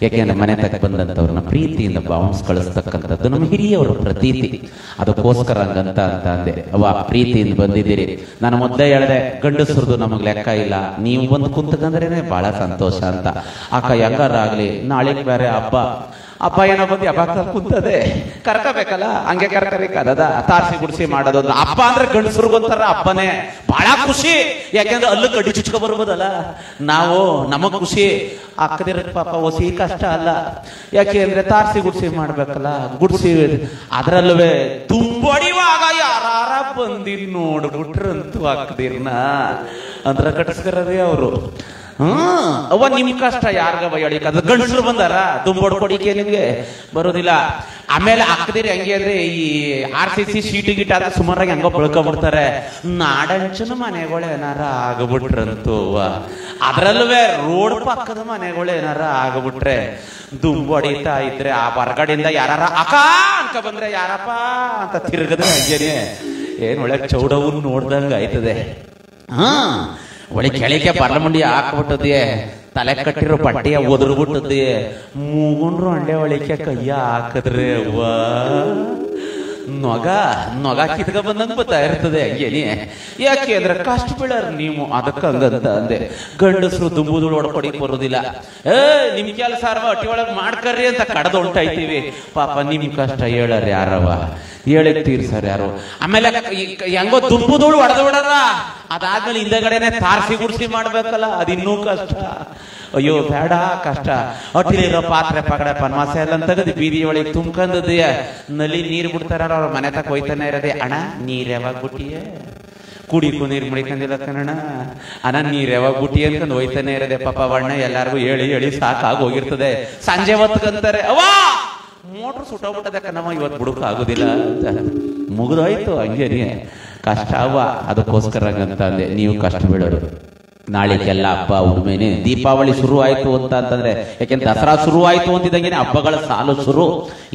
A: ಯಾಕೆಂದ್ರೆ ಮನೆ ತಕ್ಕ ಬಂದಂಥವ್ರನ್ನ ಪ್ರೀತಿಯಿಂದ ಬಾವಣಿಸ್ ಕಳಿಸ್ತಕ್ಕಂಥದ್ದು ನಮ್ಮ ಹಿರಿಯವರ ಪ್ರತೀತಿ. ಅದಕ್ಕೋಸ್ಕರ ಹಂಗಂತ ಅಂತ ಅಂದೆ. ಅವ ಪ್ರೀತಿಯಿಂದ ಬಂದಿದ್ದೀರಿ. ನಾನು ಮೊದಲೇ ಹೇಳಿದೆ, ಗಂಡಸರದು ನಮಗ್ ಲೆಕ್ಕ ಇಲ್ಲ, ನೀವು ಬಂದು ಕುಂತ್ಕಂದ್ರೇನೆ ಬಹಳ ಸಂತೋಷ ಅಂತ. ಅಕ್ಕ ಹೆಂಗಾರಾಗ್ಲಿ, ನಾಳೆಗೆ ಬೇರೆ ಹಬ್ಬ ಏನೋ ಬಂದು ಹಬ್ಬ ಕುಂತದೆ, ಕರ್ಕಬೇಕಲ್ಲ, ಹಂಗೆ ಕರ್ಕಬೇಕದ ತಾರ್ಸಿ ಗುಡ್ಸಿ ಮಾಡೋದು. ಹಬ್ಬ ಅಂದ್ರೆ ಗಂಡಸರಿಗೊಂತಾರ ಹಬ್ಬನೇ ಬಹಳ ಖುಷಿ. ಯಾಕೆಂದ್ರೆ ಅಲ್ಲೂ ಕಡ್ಡಿ ಚುಚ್ಕೊ ಬರ್ಬೋದಲ್ಲ, ನಾವು ನಮಗ್ ಖುಷಿ. ಅಕ್ಕದಿರ ಪಾಪ ಹೊಸಿ ಕಷ್ಟ ಅಲ್ಲ, ಯಾಕೆ ಅಂದ್ರೆ ತಾರ್ಸಿ ಗುಡ್ಸಿ ಮಾಡ್ಬೇಕಲ್ಲ. ಗುಡ್ಸಿ ಅದ್ರಲ್ಲವೇ ತುಂಬಡಿವಾಗ ಯಾರ ಬಂದಿ ನೋಡ್ಬಿಟ್ರಂತೂ ಅಕ್ಕದಿರ್ನ ಅಂದ್ರ ಕಟ್ಸ್ಕರದೇ ಅವರು. ಅವ್ವ ನಿಮ್ ಕಷ್ಟ ಯಾರ್ಗ ಬಯ್ಯಡಿಕ, ಅದು ಗಂಡಸರು ಬಂದಾರ ತುಂಬೋಡ್ಕೊಡಿಕೆ ನಿಮ್ಗೆ ಬರೋದಿಲ್ಲ. ಆಮೇಲೆ ಹಾಕದಿರಿ ಹಂಗೆ ಅಂದ್ರೆ ಈ RCC ಶೀಟ್ ಗೀಟ್ ಆದ್ರೆ ಸುಮಾರಾಗಿ ಹಂಗ ಬಳ್ಕೊಬಿಡ್ತಾರೆ. ನಾಡಂಚನ ಮನೆಗಳು ಏನಾರ ಆಗಬಿಟ್ರಂತೂ, ಅದ್ರಲ್ವೇ ರೋಡ್ ಪಕ್ಕದ ಮನೆಗಳು ಏನಾರ ಆಗಬಿಟ್ರೆ ದುಂಬು ಹೊಡಿತಾ ಇದ್ರೆ ಆ ಹೊರಗಡೆಯಿಂದ ಯಾರ ಅಕ್ಕ ಅನ್ಕ ಬಂದ್ರೆ ಯಾರಪ್ಪ ಅಂತ ತಿರುಗದ್ರೆ ಹಂಗೇನೆ ಏನ್ ಒಳ್ಳೆ ಚೌಡವು ನೋಡ್ದಂಗ ಆಯ್ತದೆ. ಒಳ್ಳೆ ಕೆಳಗೆ ಬರ್ಲಮುಂಡಿ ಹಾಕ್ಬಿಟ್ಟದೆ, ತಲೆ ಕಟ್ಟಿರೋ ಬಟ್ಟೆಯ ಒದರ್ಬಿಟ್ಟದೆ, ಮೂಗುಂಡ್ರು ಅಂಡೆ ಒಳಿಕೆ ಕೈಯ ಹಾಕಿದ್ರೆ ನೊಗ ಕಿತ್ಕ ಬಂದಂತ ಬರ್ತಾ ಇರ್ತದೆ ಹಂಗೇನಿ. ಯಾಕೆ ಅಂದ್ರೆ ಕಷ್ಟ ಬೀಳಾರ ನೀವು, ಅದಕ್ಕ ಹಂಗಂತ ಅಂದೆ. ಗಂಡಸರು ದುಂಬುದು ಹೊಡ್ಕೊಡಿಕ್ ಬರೋದಿಲ್ಲ. ನಿಮ್ ಕೆಲಸ ಅಟ್ಟಿ ಒಳಗ್ ಮಾಡ್ಕರ್ರಿ ಅಂತ ಕಡದ ಹೊಂಟಾಯ್ತೀವಿ. ಪಾಪ ನಿಮ್ ಕಷ್ಟ ಹೇಳಾರ ಯಾರವ, ಹೇಳಕ್ ತೀರ್ಸಾರ ಯಾರು. ಆಮೇಲೆ ಹೆಂಗೋ ದುಂಬುದೋಳು ಹೊಡೆದು ಬಿಡಾರ, ಅದಾದ್ಮೇಲೆ ಹಿಂದಗಡೆನೆ ತಾರ್ಸಿ ಗುಡ್ಸಿ ಮಾಡ್ಬೇಕಲ್ಲ, ಅದಿನ್ನೂ ಕಷ್ಟ. ಅಯ್ಯೋ ಬೇಡ ಕಷ್ಟ. ಒಟ್ಟಿಲಿರೋ ಪಾತ್ರೆ ಪಗಡೆ ಪನ್ಮಾಸ ಎಲ್ಲ ತೆಗೆದು ಬೀದಿ ಒಳಗೆ ತುಂಬ್ಕಂದದೆಯ ನಲ್ಲಿ ನೀರು ಬಿಡ್ತಾರ. ಅವ್ರ ಮನೆ ತಕ ಹೋಯ್ತಾನೆ ಇರೋದೆ, ಅಣ್ಣ ನೀರ್ ಯಾವಾಗ ಬಿಟ್ಟಿಯೇ, ಕುಡಿಕು ನೀರ್ ಮುಡಿಕಂದಿಲ್ಲ ಕಣ ಅಣ್ಣ, ನೀರ್ ಯಾವಾಗ ಬಿಟ್ಟಿ ಅನ್ಕೊಂಡ್ ಹೋಯ್ತಾನೆ ಇರೋದೆ. ಪಾಪ ಬಣ್ಣ ಎಲ್ಲಾರ್ಗು ಹೇಳಿ ಸಾಕಾಗಿ ಹೋಗಿರ್ತದೆ. ಸಂಜೆ ಹೊತ್ಕಂತಾರೆ, ಅವ್ವಾ ಮೋಟ್ರ್ ಸುಟ್ಟೋಗ್ಬಿಟ್ಟದಕ್ಕ ನಮ್ಮ ಇವತ್ತು ಬುಡಕ ಆಗುದಿಲ್ಲ ಅಂತ. ಮುಗಿದೋಯ್ತು ಹಂಗೇನಿ ಕಷ್ಟ ಅವ್ವ. ಅದಕ್ಕೋಸ್ಕರ ಹಂಗಂತ ಅಂದೆ, ನೀವು ಕಷ್ಟ ಬೀಳೋರು. ನಾಳೆಗೆಲ್ಲ ಹಬ್ಬ ಹುಣ್ಣಿಮೆನೆ, ದೀಪಾವಳಿ ಶುರು ಆಯ್ತು ಅಂತ ಅಂತಂದ್ರೆ, ಯಾಕೆಂದ್ರೆ ದಸರಾ ಶುರು ಆಯ್ತು ಅಂತಿದ್ದಂಗೆ ಹಬ್ಬಗಳ ಸಾಲು ಶುರು.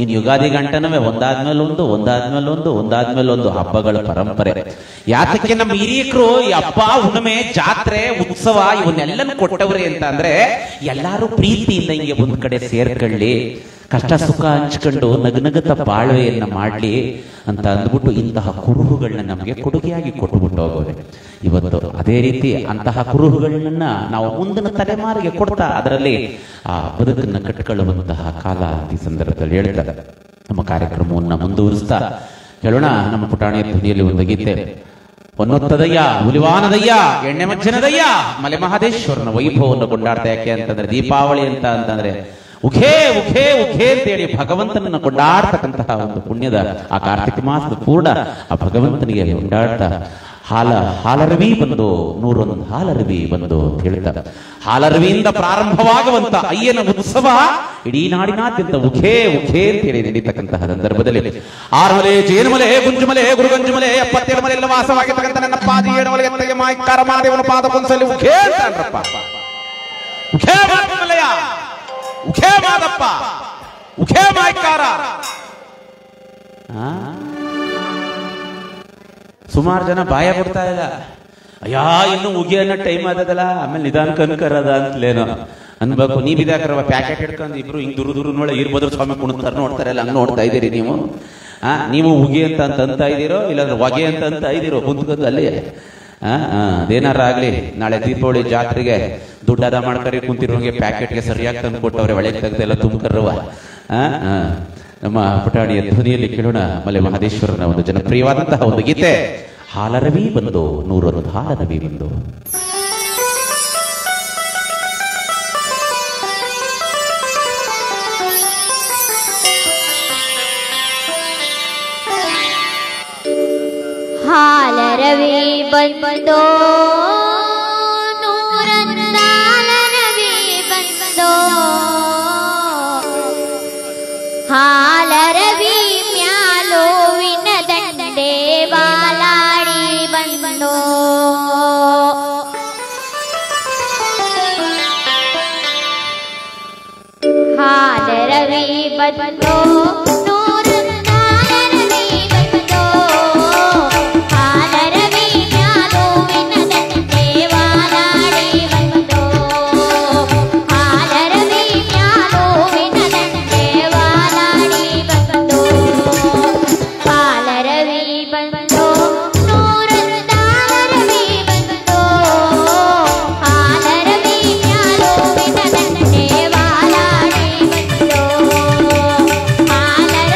A: ಇನ್ ಯುಗಾದಿ ಗಂಟನವೇ ಒಂದಾದ್ಮೇಲೊಂದು ಹಬ್ಬಗಳ ಪರಂಪರೆ. ಯಾತಕ್ಕೆ ನಮ್ಮ ಹಿರಿಯಕರು ಈ ಹಬ್ಬ ಹುಣ್ಣಿಮೆ ಜಾತ್ರೆ ಉತ್ಸವ ಇವನ್ನೆಲ್ಲನೂ ಕೊಟ್ಟವ್ರೆ ಅಂತ ಅಂದ್ರೆ, ಎಲ್ಲಾರು ಪ್ರೀತಿಯಿಂದ ಹಿಂಗೆ ಒಂದ್ ಕಡೆ ಸೇರ್ಕೊಳ್ಳಿ, ಕಷ್ಟ ಸುಖ ಹಂಚ್ಕೊಂಡು ನಗನಗತ ಬಾಳ್ವೆಯನ್ನ ಮಾಡ್ಲಿ ಅಂತ ಅಂದ್ಬಿಟ್ಟು ಇಂತಹ ಕುರುಹುಗಳನ್ನ ನಮಗೆ ಕೊಡುಗೆಯಾಗಿ ಕೊಟ್ಟುಬಿಟ್ಟು ಹೋಗೋರೆ ಇವತ್ತು. ಅದೇ ರೀತಿ ಅಂತಹ ಕುರುಹುಗಳನ್ನ ನಾವು ಮುಂದಿನ ತಲೆಮಾರಿಗೆ ಕೊಡ್ತಾ ಅದರಲ್ಲಿ ಆ ಬದುಕನ್ನ ಕಟ್ಕೊಳ್ಳುವಂತಹ ಕಾಲ ಈ ಸಂದರ್ಭದಲ್ಲಿ ಹೇಳ್ತಾರೆ. ನಮ್ಮ ಕಾರ್ಯಕ್ರಮವನ್ನ ಮುಂದುವರಿಸ್ತಾ ಹೇಳೋಣ. ನಮ್ಮ ಪುಟಾಣಿಯ ಧ್ವನಿಯಲ್ಲಿ ಒಂದು ಗೀತೆ, ಹೊನ್ನೊತ್ತದಯ್ಯ, ಹುಲಿವಾನದಯ್ಯ, ಎಣ್ಣೆ ಮಜ್ಜನದಯ್ಯ, ಮಲೆ ಮಹದೇಶ್ವರನ ವೈಭವವನ್ನು ಕೊಂಡಾಡ್ತಾ. ಯಾಕೆ ಅಂತಂದ್ರೆ ದೀಪಾವಳಿ ಅಂತಂದ್ರೆ ಉಖೇ ಉಖೇ ಉಖೇ ಅಂತೇಳಿ ಭಗವಂತನನ್ನು ಕೊಂಡಾಡ್ತಕ್ಕಂತಹ ಒಂದು ಪುಣ್ಯದ ಆ ಕಾರ್ತಿಕ ಮಾಸದ ಪೂರ್ಣ ಆ ಭಗವಂತನಿಗೆ ಕೊಂಡಾಡ್ತಾ ಹಾಲರವಿ ಬಂದು 101 ಹಾಲರವಿ ಬಂದು ಅಂತ ಹೇಳ್ತಾರೆ. ಹಾಲರವಿಯಿಂದ ಪ್ರಾರಂಭವಾಗುವಂತ ಅಯ್ಯನ ಉತ್ಸವ ಇಡೀ ನಾಡಿನಾದ್ಯಂತ ಉಖೇ ಉಖೇ ಅಂತೇಳಿ ನಡೀತಕ್ಕಂತಹ ಸಂದರ್ಭದಲ್ಲಿ ಆರಮಲೆ, ಜೇನುಮಲೆ, ಗುಂಜುಮಲೆ, ಗುರುಗಂಜುಮಲೆ 77 ಮಲೆ ಎಲ್ಲ ವಾಸವಾಗಿರ್ತಕ್ಕಂಥ ನನ್ನ ಪಾದಿ ಏಳುಮಲೆ ಎತ್ತಗೆ ಮಾಯ್ಕಾರ ಮಾದೇವನ ಪಾದ ಪುಂಸಲ್ಲಿ ಉಖೇ ಅಂತಪ್ಪ. ಉಖೇ ಮಾದಮಲಯ, ಉಖೇ ಮಾದಪ್ಪ, ಉಖೇ ಮಾಯ್ಕಾರ. ಸುಮಾರು ಜನ ಬಾಯ ಕೊಡ್ತಾ ಇಲ್ಲ. ಅಯ್ಯಾ ಇನ್ನು ಉಗಿ ಅನ್ನೋ ಟೈಮ್ ಆದದಲ್ಲ, ಆಮೇಲೆ ನಿಧಾನ ಕನ್ಕರದ ಅಂತಲೇನೋ ಅನ್ಬೇಕು. ನೀ ಬಿದಾಕರವ ಪ್ಯಾಕೆಟ್ ಹಿಡ್ಕೊಂಡು ಇಬ್ರು ಹಿಂಗ್ ದುರು ನೋಡ ಈರ್ಭದ್ರ ಸ್ವಾಮಿ ಕುಣಿಸ್ತಾರೆ ನೋಡ್ತಾರಲ್ಲ, ಹಂಗ್ ನೋಡ್ತಾ ಇದ್ದೀರಿ ನೀವು. ನೀವು ಉಗಿ ಅಂತ ಇದ್ದೀರೋ ಇಲ್ಲಾಂದ್ರೆ ಹೊಗೆ ಅಂತ ಇದ್ದೀರೋ ಕುಂತ್ಕೊಂಡು ಅಲ್ಲಿ. ಅದೇನಾರ ಆಗ್ಲಿ, ನಾಳೆ ದೀಪಾವಳಿ ಜಾತ್ರೆಗೆ ದುಡ್ಡಾದ ಮಾಡ್ಕರಿ ಕುಂತಿರೋಂಗೆ ಪ್ಯಾಕೆಟ್ಗೆ ಸರಿಯಾಗಿ ತಂದು ಕೊಟ್ಟವ್ರೆ, ಒಳಗೆ ತೆಗೆದೆಲ್ಲ ತುಂಬಕರ್ರವ. ನಮ್ಮ ಪುಟಾಣಿಯ ಧ್ವನಿಯಲ್ಲಿ ಕೇಳೋಣ ಮಲೆ ಮಹದೇಶ್ವರನ ಒಂದು ಜನಪ್ರಿಯವಾದಂತಹ ಒಂದು ಗೀತೆ, ಹಾಲರವಿ ಬಂದು 101 ಹಾಲರವಿ ಬಂದು.
C: ಹಾಲರವಿ ಬಂದೋ 101 ಹಾಲರವಿ ಬಂದೋ, ಹಾಲರವಿ ಮ್ಯಾಲೋವಿನ ದಂಡೆ ಬಾಲಾಡಿ ಬಂದೋ, ಹಾಲರವಿ ಬಂದೋ 101 ಹಾಲರವಿ ಬಂದೋ, ಹಾಲರವಿ ಮ್ಯಾಲೋವಿನ ದಂಡೆ ಬಾಲಾಡಿ ಬಂದೋ, ಹಾಲರವಿ ಮ್ಯಾಲೋವಿನ ದಂಡೆ ಬಾಲಾಡಿ ಬಂದೋ, ಹಾಲರವಿ ಬಂದೋ 101 ಹಾಲರವಿ ಬಂದೋ, ಹಾಲರವಿ ಮ್ಯಾಲೋವಿನ ದಂಡೆ ಬಾಲಾಡಿ ಬಂದೋ, ಹಾಲರವಿ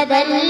C: ರೂಪದಲ್ಲಿ